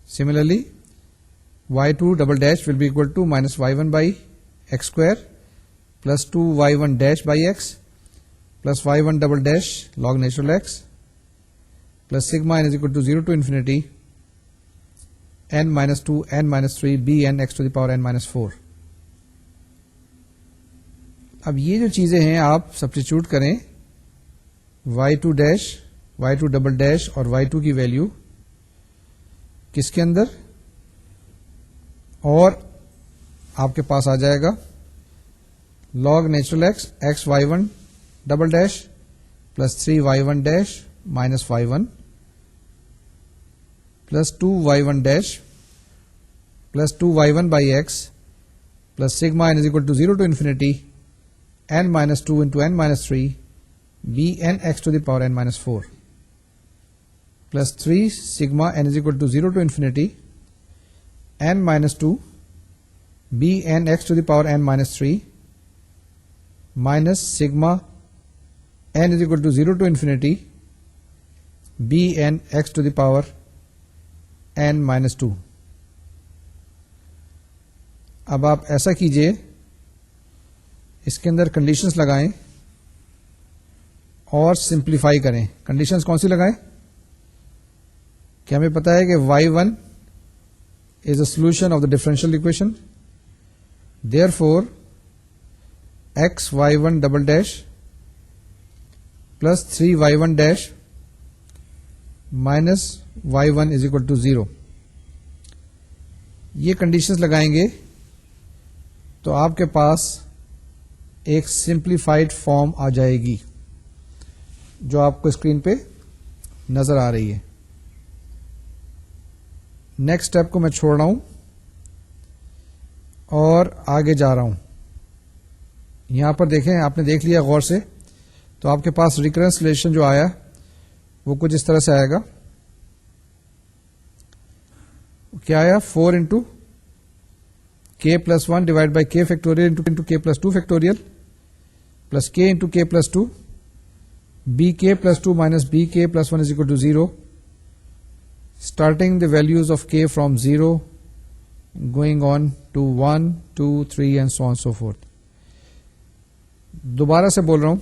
Similarly, y2 double dash will be equal to minus y1 by x square plus 2 y1 dash by x plus y1 double dash log natural x plus sigma n is equal to 0 to infinity n minus 2 n minus 3 bn x to the power n minus 4. اب یہ جو چیزیں ہیں آپ substitute کریں, y2 dash y2 double dash اور y2 کی value کس کے اندر, اور آپ کے پاس آ جائے گا log natural x x y1 double dash plus 3y1 dash minus y1 plus 2y1 dash plus 2y1 by x plus sigma n is equal to 0 to infinity n minus 2 into n minus 3 bn x to the power n minus 4 plus 3 sigma n is equal to 0 to infinity n minus 2 bn x to the power n minus 3 minus sigma n is equal to 0 to infinity bn x to the power n minus 2. اب آپ ایسا کیجئے, اس کے اندر conditions لگائیں اور simplify کریں. Conditions کون سی لگائیں, کہ ہمیں پتا ہے کہ y1 از a solution of the differential equation, therefore فور ایکس y1 double dash plus 3y1 dash minus y1 is equal to 0. یہ کنڈیشنز لگائیں گے تو آپ کے پاس ایک سمپلیفائڈ فارم آ جائے گی جو آپ کو اسکرین پہ نظر آ رہی ہے. نیکسٹ اسٹیپ کو میں چھوڑ رہا ہوں اور آگے جا رہا ہوں. یہاں پر دیکھیں, آپ نے دیکھ لیا غور سے, تو آپ کے پاس ریکرنس ریلیشن جو آیا وہ کچھ اس طرح سے آئے گا. کیا آیا, 4 into k plus 1 divided by k factorial into k plus 2 factorial plus k into k plus 2 bk plus 2 minus bk plus 1 is equal to 0. Starting the values of k from 0 going on to 1, 2, 3 and so on so forth. دوبارہ سے بول رہا ہوں,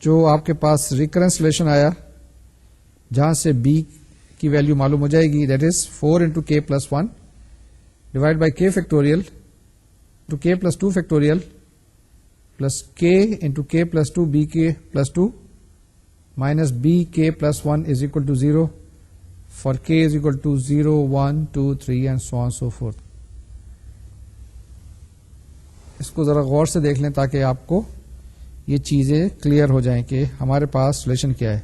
جو آپ کے پاس recurrence relation آیا جہاں سے b کی ویلیو معلوم ہو جائے گی, that is 4 into k plus 1 divided by k factorial to k plus 2 factorial plus k into k plus 2 bk plus 2 minus bk plus 1 is equal to 0 for k is equal to 0, 1, 2, 3 and so on so forth. اس کو ذرا غور سے دیکھ لیں تاکہ آپ کو یہ چیزیں کلیئر ہو جائیں کہ ہمارے پاس سولوشن کیا ہے,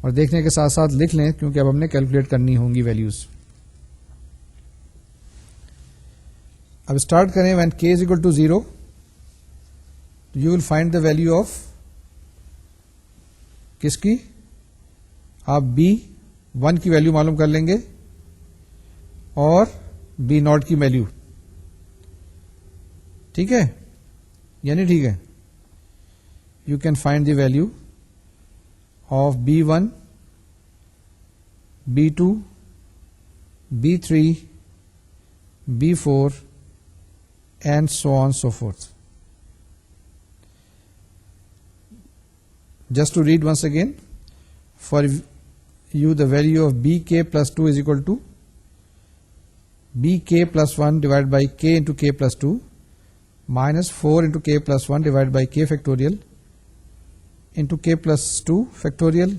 اور دیکھنے کے ساتھ ساتھ لکھ لیں کیونکہ اب ہم نے کیلکولیٹ کرنی ہوں گی ویلیوز. اب اسٹارٹ کریں. When k is equal to 0 you will find the value of کس کی, آپ B1 کی ویلو معلوم کر لیں گے اور B0 کی ویلو. ٹھیک ہے یعنی ٹھیک ہے, you can find the value of B1, B2, B3, B4 and so on so forth. Just to read once again, for you the value of bk plus 2 is equal to bk plus 1 divided by k into k plus 2 minus 4 into k plus 1 divided by k factorial into k plus 2 factorial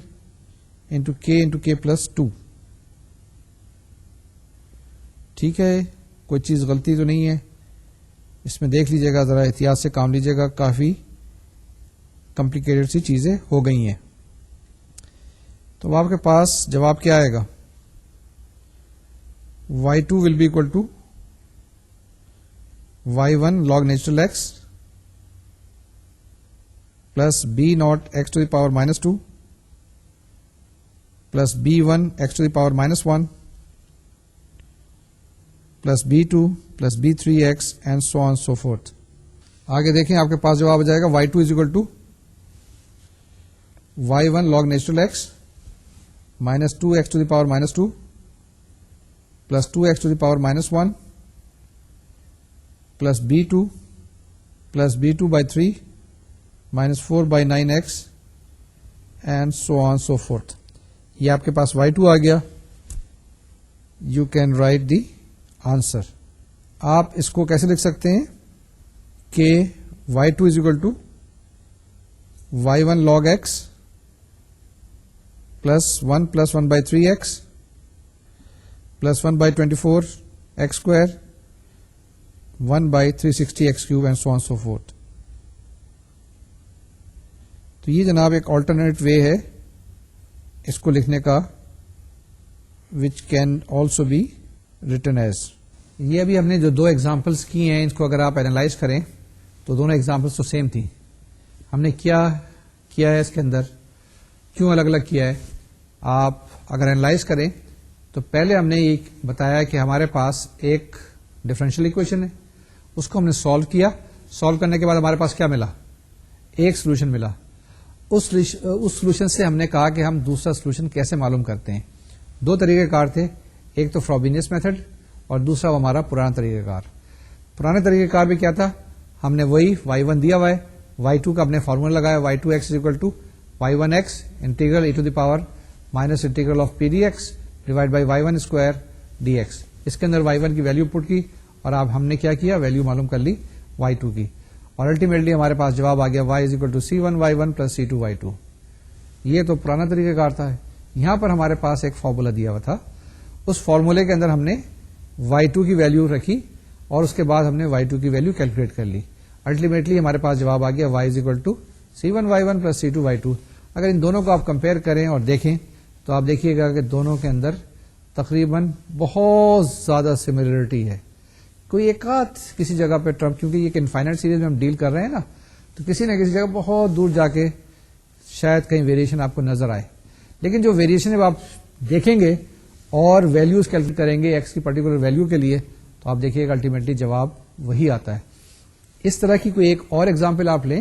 into k plus 2. ٹھیک ہے, کوئی چیز غلطی تو نہیں ہے اس میں, دیکھ لیجیے گا ذرا احتیاط سے کام لیجیے گا, کافی کمپلیکیٹڈ سی چیزیں ہو گئی ہیں. تو آپ کے پاس جواب کیا آئے گا, y2 will be equal to y1 log natural x plus b0 x to the power minus 2 plus b1 x to the power minus 1 plus B2 plus B3x and so on so forth. آگے دیکھیں آپ کے پاس جواب آ جائے گا y2 is equal to y1 log natural x minus 2x to the power minus 2 plus 2x to the power minus 1 plus B2 plus B2 by 3 minus 4 by 9x and so on so forth. یہ آپ کے پاس y2 آ گیا. You can write the answer. آپ اس کو کیسے لکھ سکتے ہیں کہ y2 is equal to y1 log x plus 1 plus 1 by 3x plus 1 by 24 x square 1 by 360 x cube and so on so forth. تو یہ جناب ایک آلٹرنیٹ وے ہے اس کو لکھنے کا, which can also be written as. یہ ابھی ہم نے جو 2 ایگزامپلس کی ہیں, اس کو اگر آپ اینالائز کریں تو دونوں ایگزامپلس تو سیم تھی. ہم نے کیا ہے اس کے اندر, کیوں الگ الگ کیا ہے. آپ اگر اینالائز کریں تو پہلے ہم نے یہ بتایا کہ ہمارے پاس ایک ڈفرینشیل ایکویشن ہے, اس کو ہم نے سالو کیا. سالو کرنے کے بعد ہمارے پاس کیا ملا, ایک سولوشن ملا. اس سولوشن سے ہم نے کہا کہ ہم دوسرا سولوشن کیسے معلوم کرتے ہیں. 2 طریقہ کار تھے, ایک تو فرابینیس میتھڈ اور دوسرا ہمارا پرانا طریقہ کار. پرانے طریقہ کار بھی کیا تھا, ہم نے وہی y1 دیا ہوا ہے, y2 کا اپنے فارمولا لگایا, y2x is equal to y1x integral e to the power minus integral of P D x divide by y1 square D X. اس کے اندر y1 کی ویلو پٹ کی اور اب ہم نے کیا کیا, ویلو معلوم کر لی y2 کی, اور الٹیمیٹلی ہمارے پاس جواب آ گیا y is equal to c1 y1 plus c2 y2. یہ تو پرانا طریقہ کار تھا. یہاں پر ہمارے پاس ایک فارمولا دیا ہوا تھا, اس فارمولے کے اندر ہم نے y2 کی ویلو رکھی اور اس کے بعد ہم نے y2 کی ویلو کیلکولیٹ کر لی. الٹیمیٹلی ہمارے پاس جواب آ گیا y is equal to c1 y1 plus c2 y2. اگر ان دونوں کو آپ کمپیئر کریں اور دیکھیں تو آپ دیکھیے گا کہ دونوں کے اندر تقریباً بہت زیادہ سملرٹی ہے. کوئی ایک آدھ کسی جگہ پہ ٹرم, کیونکہ یہ انفائنائٹ سیریز میں ہم ڈیل کر رہے ہیں نا, تو کسی نہ کسی جگہ بہت دور جا کے شاید کہیں ویریشن آپ کو نظر آئے, لیکن جو ویریشن اب آپ دیکھیں گے اور ویلیوز کیلکولیٹ کریں گے ایکس کی پرٹیکولر ویلیو کے لیے تو آپ دیکھیے گا الٹیمیٹلی جواب وہی آتا ہے. اس طرح کی کوئی ایک اور ایگزامپل آپ لیں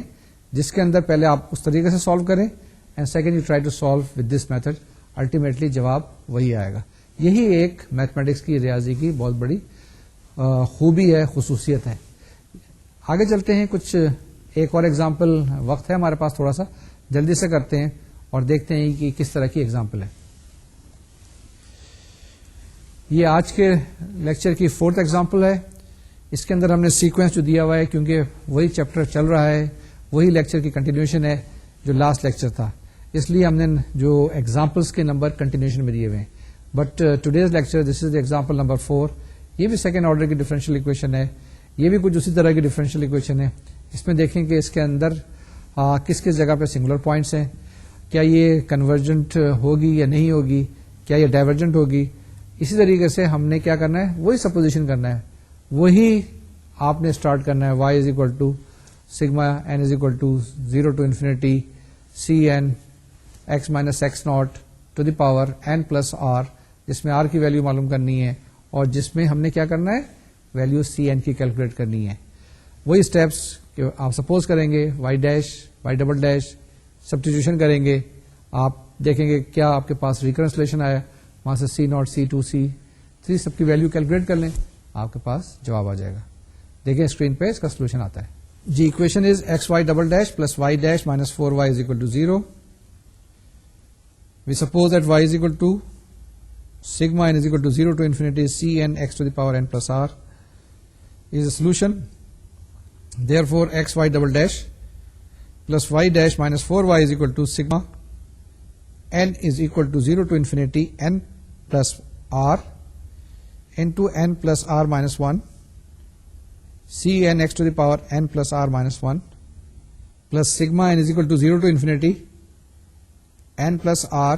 جس کے اندر پہلے آپ اس طریقے سے سالو کریں and second you try to solve with this method, ultimately جواب وہی آئے گا. یہی ایک میتھمیٹکس کی, ریاضی کی بہت بڑی خوبی ہے, خصوصیت ہے. آگے چلتے ہیں, کچھ ایک اور ایگزامپل, وقت ہے ہمارے پاس تھوڑا سا, جلدی سے کرتے ہیں اور دیکھتے ہیں کہ کس طرح کی ایگزامپل ہے. یہ آج کے لیکچر کی 4th ایگزامپل ہے. اس کے اندر ہم نے سیکوینس جو دیا ہوا ہے, کیونکہ وہی چیپٹر چل رہا ہے, وہی لیکچر کی کنٹینیوشن ہے جو لاسٹ لیکچر تھا, اس لیے ہم نے جو ایگزامپلس کے نمبر کنٹینیوشن میں دیے ہوئے ہیں. But today's lecture this is example number 4. یہ بھی سیکنڈ آرڈر کی ڈفرینشیل اکویشن ہے. یہ بھی کچھ اسی طرح کی ڈفرینشیل ایکویشن ہے. اس میں دیکھیں کہ اس کے اندر کس کس جگہ پہ سنگولر پوائنٹس ہیں, کیا یہ کنورجنٹ ہوگی یا نہیں ہوگی, کیا یہ ڈائیورجنٹ ہوگی. اسی طریقے سے ہم نے کیا کرنا ہے, وہی سپوزیشن کرنا ہے, وہی آپ نے اسٹارٹ کرنا ہے. y is equal to sigma n is equal to 0 to infinity c N x minus x naught to the power n plus r, جس میں r کی ویلو معلوم کرنی ہے اور جس میں ہم نے کیا کرنا ہے, ویلو سی این کی کیلکولیٹ کرنی ہے. وہی اسٹیپس کہ آپ سپوز کریں گے y dash y double dash substitution کریں گے, آپ دیکھیں گے کیا آپ کے پاس ریکرنس ریلیشن آیا, وہاں سے C naught C two C three سب کی ویلو کیلکولیٹ کر لیں, آپ کے پاس جواب آ جائے گا. دیکھیں اسکرین پہ اس کا سولوشن آتا ہے. جی equation is X Y double dash plus Y dash minus 4y is equal to 0. We suppose that y is equal to sigma n is equal to 0 to infinity Cn x to the power n plus r is a solution. Therefore, x y double dash plus y dash minus 4y is equal to sigma n is equal to 0 to infinity n plus r into n plus r minus 1 Cn x to the power n plus r minus 1 plus sigma n is equal to 0 to infinity n plus r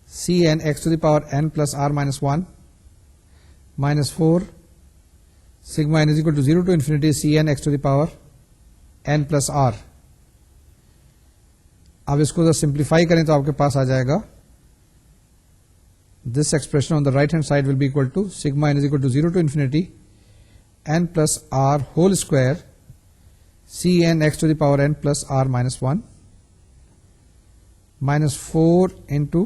Cn x to the power n plus r minus 1 minus 4 sigma n is equal to 0 to infinity Cn x to the power n plus r. اب اس کو simplify کریں تو آپ کے پاس آ جائے گا, this expression on the right hand side will be equal to sigma n is equal to 0 to infinity n plus r whole square Cn x to the power n plus r minus 1 minus 4 into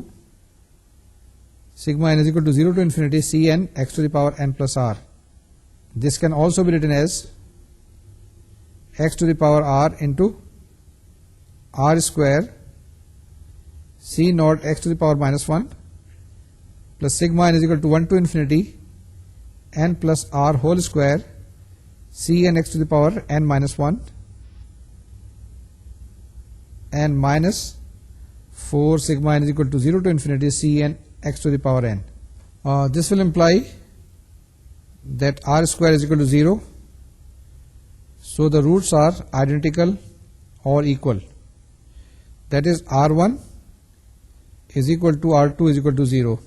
sigma n is equal to 0 to infinity Cn x to the power n plus r. This can also be written as x to the power r into r square C naught x to the power minus 1 plus sigma n is equal to 1 to infinity n plus r whole square Cn x to the power n minus 1 and minus 4 sigma n is equal to 0 to infinity Cn x to the power n. This will imply that r square is equal to 0. So the roots are identical or equal. That is r1 is equal to r2 is equal to 0.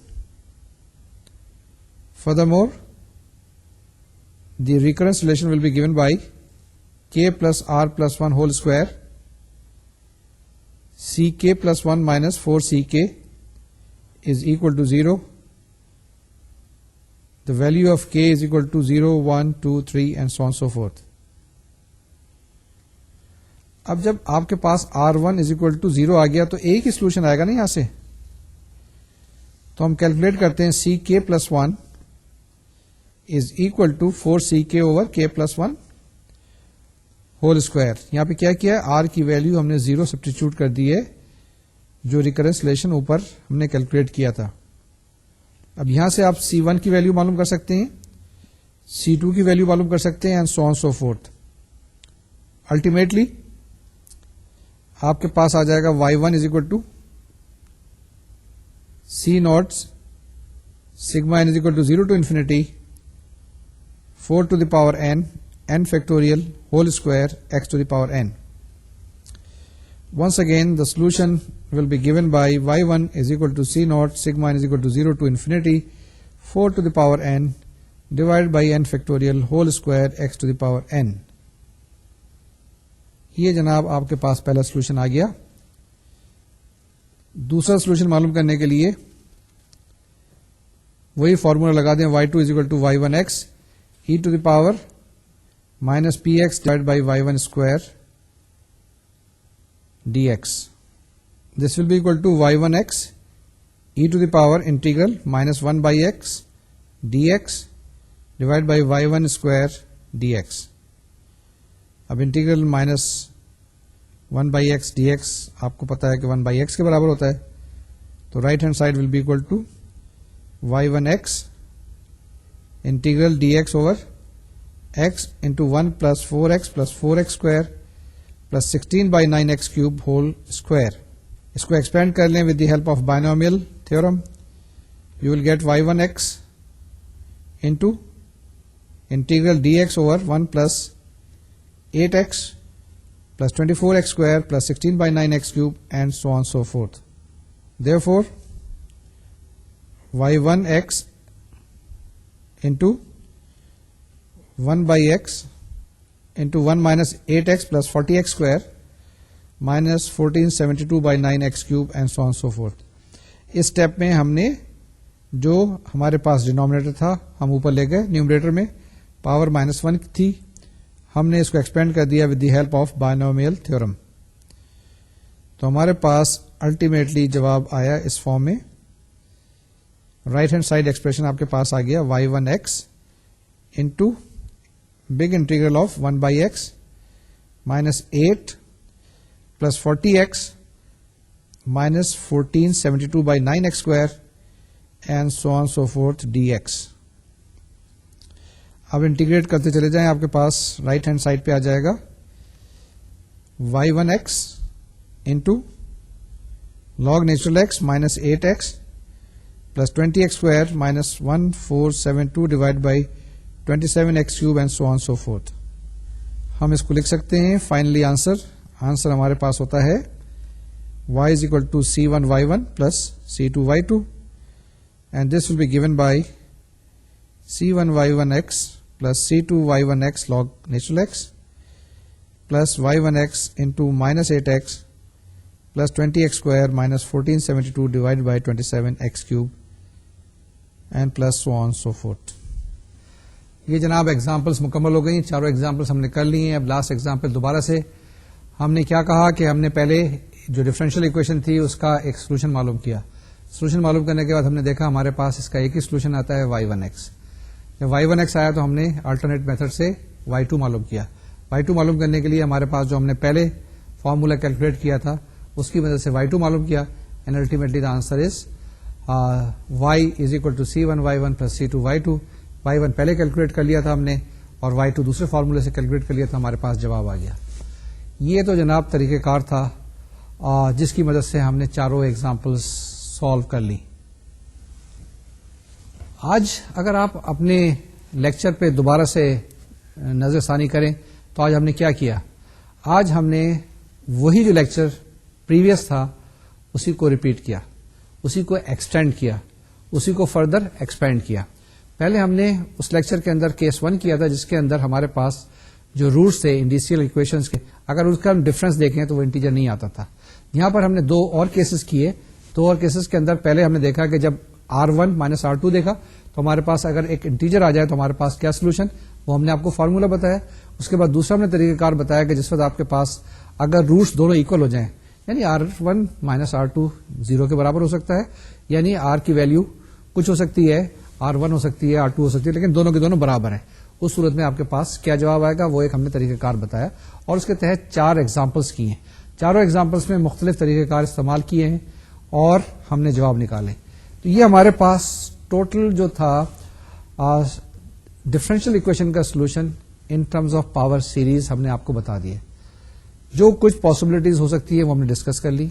Furthermore, the recurrence relation will be given by k plus r plus 1 whole square ck plus 1 minus 4ck is equal to 0. The value of k is equal to 0, 1, 2, 3 and so on so forth. اب جب آپ کے پاس r1 is equal to 0 آ گیا تو ایک ہی solution آئے گا نا یہاں سے, تو ہم کیلکولیٹ کرتے ہیں ck plus 1 is equal to 4ck over k plus 1 whole square. یہاں پہ کیا کیا ہے, r کی ویلیو ہم نے 0 سبسٹیچیوٹ کر دی ہے جو ریکرنس ریلیشن اوپر ہم نے کیلکولیٹ کیا تھا. اب یہاں سے آپ c1 کی ویلیو معلوم کر سکتے ہیں, c2 کی ویلیو معلوم کر سکتے ہیں and so on so fourth. Ultimately آپ کے پاس آ جائے گا y1 is equal to c naught sigma n is equal to 0 to infinity 4 to the power n factorial whole square x to the power n. Once again, the solution will be given by y1 is equal to c naught sigma n is equal to 0 to infinity 4 to the power n divided by n factorial whole square x to the power n. یہ جناب آپ کے پاس پہلا solution آ گیا. دوسرا solution معلوم کرنے کے لیے وہی فارمولا لگا دیں, y2 is equal to y1x e to the power minus px divided by y1 square dx. This will be equal to y1x e to the power integral minus 1 by x dx divided by y1 square dx. اب integral minus 1 by x d x آپ کو پتا ہے کہ 1 by x کے برابر ہوتا ہے, تو right hand side will be equal to y1x integral d x over x into 1 plus 4x square plus 16 by 9x cube whole square. اس کو ایکسپینڈ کر لیں with the help of binomial theorem, you will get y1x into integral dx over 1 plus 8x plus 24x square plus 16 by 9x cube and so on so forth. Therefore, y1x into 1 by x into 1 minus 8x plus 40x square minus 1472 by 9x cube and so on so forth. اس step میں ہم نے جو ہمارے پاس denominator تھا ہم اوپر لے گئے، نیومریٹر میں پاور -1 تھی، ہم نے اس کو ایکسپینڈ کر دیا with the help of binomial theorem. تو ہمارے پاس الٹیمیٹلی جواب آیا اس فارم میں. رائٹ ہینڈ سائڈ ایکسپریشن آپ کے پاس آ گیا y1x into big integral of 1 by x minus 8 plus 40x minus 1472 by 9x square and so on so forth dx. اب انٹیگریٹ کرتے چلے جائیں، آپ کے پاس رائٹ ہینڈ سائڈ پہ آ جائے گا y1x into log natural x minus 8x plus 20x square minus 1472 divided by 27x cube and so on so forth. ہم اس کو لکھ سکتے ہیں فائنلی آنسر ہمارے پاس ہوتا ہے y is equal to c1 y1 plus c2 y2 and this will be given by c1 y1x plus c2 y1x log natural x plus y1x into minus 8x plus 20x square minus 1472 divided by 27x cube and plus so on so forth. یہ جناب examples مکمل ہو گئی، چاروں examples ہم نے کر لی ہیں. اب لاسٹ ایگزامپل دوبارہ سے ہم نے کیا کہا کہ ہم نے پہلے جو ڈفرینشیل ایکویشن تھی اس کا ایک سولوشن معلوم کیا. سولوشن معلوم کرنے کے بعد ہم نے دیکھا ہمارے پاس اس کا ایک ہی سولوشن آتا ہے y1x. جب y1x آیا تو ہم نے الٹرنیٹ میتھڈ سے y2 معلوم کیا. y2 معلوم کرنے کے لیے ہمارے پاس جو ہم نے پہلے فارمولا کیلکولیٹ کیا تھا اس کی مدد سے y2 معلوم کیا and ultimately the answer is y is equal to c1 y1 plus c2 y2. y1 پہلے کیلکولیٹ کر لیا تھا ہم نے اور y2 دوسرے فارمولے سے کیلکولیٹ کر لیا تھا، ہمارے پاس جواب آ گیا. یہ تو جناب طریقہ کار تھا جس کی مدد سے ہم نے چاروں ایگزامپلس سالو کر لی. آج اگر آپ اپنے لیکچر پہ دوبارہ سے نظر ثانی کریں تو آج ہم نے کیا کیا؟ آج ہم نے وہی جو لیکچر پریویس تھا اسی کو ریپیٹ کیا، اسی کو ایکسٹینڈ کیا، اسی کو فردر ایکسپینڈ کیا. پہلے ہم نے اس لیکچر کے اندر کیس 1 کیا تھا جس کے اندر ہمارے پاس جو روٹس تھے انڈیسیل اکویشنز کے، اگر اس کا ہم ڈفرنس دیکھیں تو وہ انٹیجر نہیں آتا تھا. یہاں پر ہم نے 2 اور کیسز کیے. 2 اور کیسز کے اندر پہلے ہم نے دیکھا کہ جب r1 مائنس r2 دیکھا تو ہمارے پاس اگر ایک انٹیجر آ جائے تو ہمارے پاس کیا سولوشن، وہ ہم نے آپ کو فارمولا بتایا. اس کے بعد دوسرا ہم نے طریقہ کار بتایا کہ جس وقت آپ کے پاس اگر روٹس دونوں اکول ہو جائیں، یعنی r1 مائنس r2 0 کے برابر ہو سکتا ہے، یعنی r کی ویلیو کچھ ہو سکتی ہے، r1 ہو سکتی ہے، r2 ہو سکتی ہے، لیکن دونوں کے دونوں برابر ہیں. اس صورت میں آپ کے پاس کیا جواب آئے گا، وہ ایک ہم نے طریقہ کار بتایا اور اس کے تحت 4 ایگزامپلس کی ہیں. چاروں ایگزامپلس میں مختلف طریقہ کار استعمال کیے ہیں اور ہم نے جواب نکالے. تو یہ ہمارے پاس ٹوٹل جو تھا ڈفرینشیل اکویشن کا solution in terms of power series ہم نے آپ کو بتا دیا. جو کچھ پاسبلٹیز ہو سکتی ہے وہ ہم نے ڈسکس کر لی،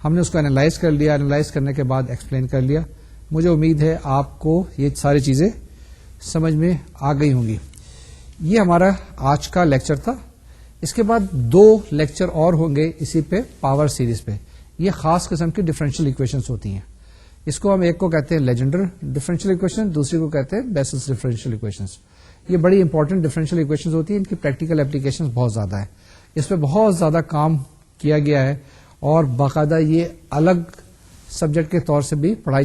ہم نے اس کو اینالائز کر لیا، اینالائز کرنے کے بعد ایکسپلین کر لیا. مجھے امید ہے آپ کو یہ ساری چیزیں سمجھ میں آ گئی ہوں گی. یہ ہمارا آج کا لیکچر تھا. اس کے بعد 2 لیکچر اور ہوں گے اسی پہ پاور سیریز پہ. یہ خاص قسم کی ڈفرینشیل اکویشنز ہوتی ہیں. اس کو ہم ایک کو کہتے ہیں لیجنڈر ڈفرینشیل اکویشن، دوسری کو کہتے ہیں بیسلز ڈفرینشیل اکویشنز. یہ بڑی امپورٹنٹ ڈفرینشیل اکویشنز ہوتی ہیں، ان کی پریکٹیکل اپلیکیشن بہت زیادہ ہے. اس پہ بہت زیادہ کام کیا گیا ہے اور باقاعدہ یہ الگ سبجیکٹ کے طور سے بھی پڑھی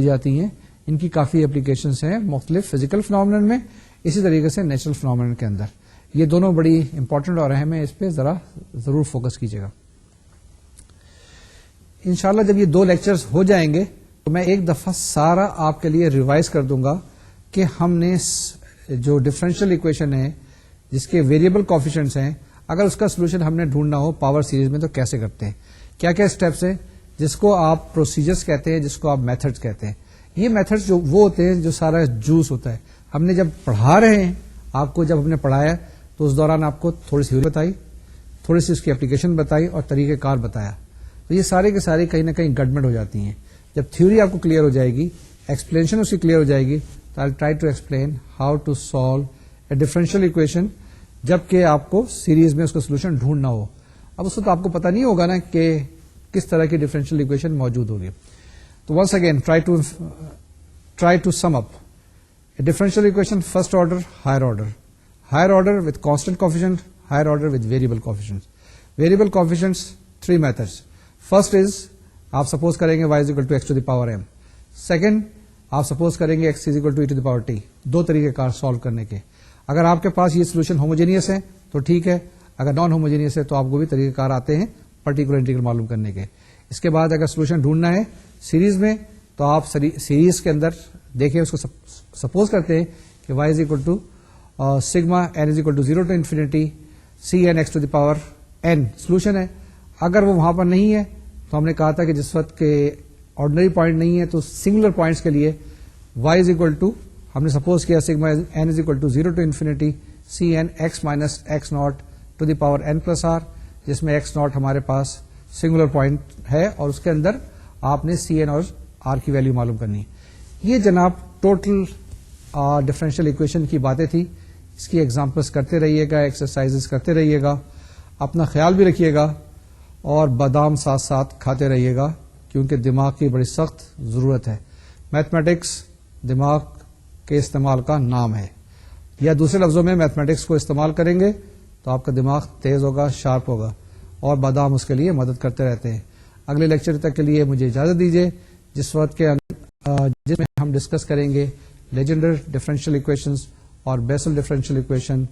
جاتی ہیں. ان کی کافی اپلیکیشنز ہیں مختلف فزیکل فنامنن میں، اسی طریقے سے نیچرل فنامنن کے اندر. یہ دونوں بڑی امپورٹنٹ اور اہم ہیں، اس پہ ضرور فوکس کیجیے گا. انشاءاللہ جب یہ 2 لیکچرز ہو جائیں گے تو میں ایک دفعہ سارا آپ کے لیے ریوائز کر دوں گا کہ ہم نے جو ڈفرینشیل اکویشن ہے جس کے ویریبل کوفیشنٹس ہیں، اگر اس کا سولوشن ہم نے ڈھونڈنا ہو پاور سیریز میں تو کیسے کرتے ہیں، کیا کیا اسٹیپس ہیں، جس کو آپ پروسیجرز کہتے ہیں، جس کو آپ میتھڈز کہتے ہیں. یہ میتھڈز جو وہ ہوتے ہیں جو سارا جوس ہوتا ہے. ہم نے جب پڑھا رہے ہیں آپ کو، جب ہم نے پڑھایا تو اس دوران آپ کو تھوڑی سی بتائی، تھوڑی سی اس کی اپلیکیشن بتائی اور طریقہ کار بتایا. تو یہ سارے کے سارے کہیں نہ کہیں گڑبڑ ہو جاتی ہیں. جب تھیوری آپ کو کلیئر ہو جائے گی، ایکسپلینیشن اس کی کلیئر ہو جائے گی، تو I try to explain how to solve a differential equation جبکہ آپ کو سیریز میں اس کا سولوشن ڈھونڈنا ہو. اب اس وقت آپ کو پتا نہیں ہوگا نا کہ کس طرح کی ڈفرینشیل اکویشن موجود ہوگی. تو once again try to sum up a differential equation first order higher order with constant coefficient, higher order with variable coefficient. Variable coefficients 3 methods. First is آپ سپوز کریں گے y = x to the power m. Second آپ suppose کریں گے x = e to the power t. 2 طریقے کار solve کرنے کے. اگر آپ کے پاس یہ سولوشن ہوموجینئس ہے تو ٹھیک ہے, اگر نان ہوموجینئس ہے تو آپ کو بھی طریقہ کار آتے ہیں پرٹیکولر انٹیگرل معلوم کرنے کے. اس کے بعد اگر سولوشن ڈھونڈنا ہے سیریز میں تو آپ سیریز کے اندر دیکھیں, اس کو سپوز کرتے ہیں کہ y = sigma n = 0 to infinity cn x to the power n solution ہے. اگر وہ وہاں پر نہیں ہے تو ہم نے کہا تھا کہ جس وقت کے آرڈنری پوائنٹ نہیں ہے تو سنگولر پوائنٹس کے لیے y = ہم نے سپوز کیا sigma n = 0 to infinity cn x minus x naught to the power n plus r, جس میں x naught ہمارے پاس سنگولر پوائنٹ ہے اور اس کے اندر آپ نے cn اور r کی ویلیو معلوم کرنی. یہ جناب ٹوٹل ڈفرینشیل اکویشن کی باتیں تھی. اس کی ایگزامپلس کرتے رہیے گا, ایکسرسائز کرتے رہیے گا, اپنا خیال بھی رکھیے گا اور بادام ساتھ ساتھ کھاتے رہیے گا کیونکہ دماغ کی بڑی سخت ضرورت ہے. میتھمیٹکس دماغ کے استعمال کا نام ہے, یا دوسرے لفظوں میں میتھمیٹکس کو استعمال کریں گے تو آپ کا دماغ تیز ہوگا, شارپ ہوگا, اور بادام اس کے لیے مدد کرتے رہتے ہیں. اگلے لیکچر تک کے لیے مجھے اجازت دیجیے, جس میں ہم ڈسکس کریں گے لیجنڈر ڈفرینشیل اکویشنز اور بیسل ڈفرینشیل اکویشن.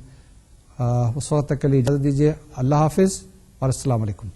اس وقت تک کے لیے اجازت دیجیے. اللہ حافظ اور السلام علیکم.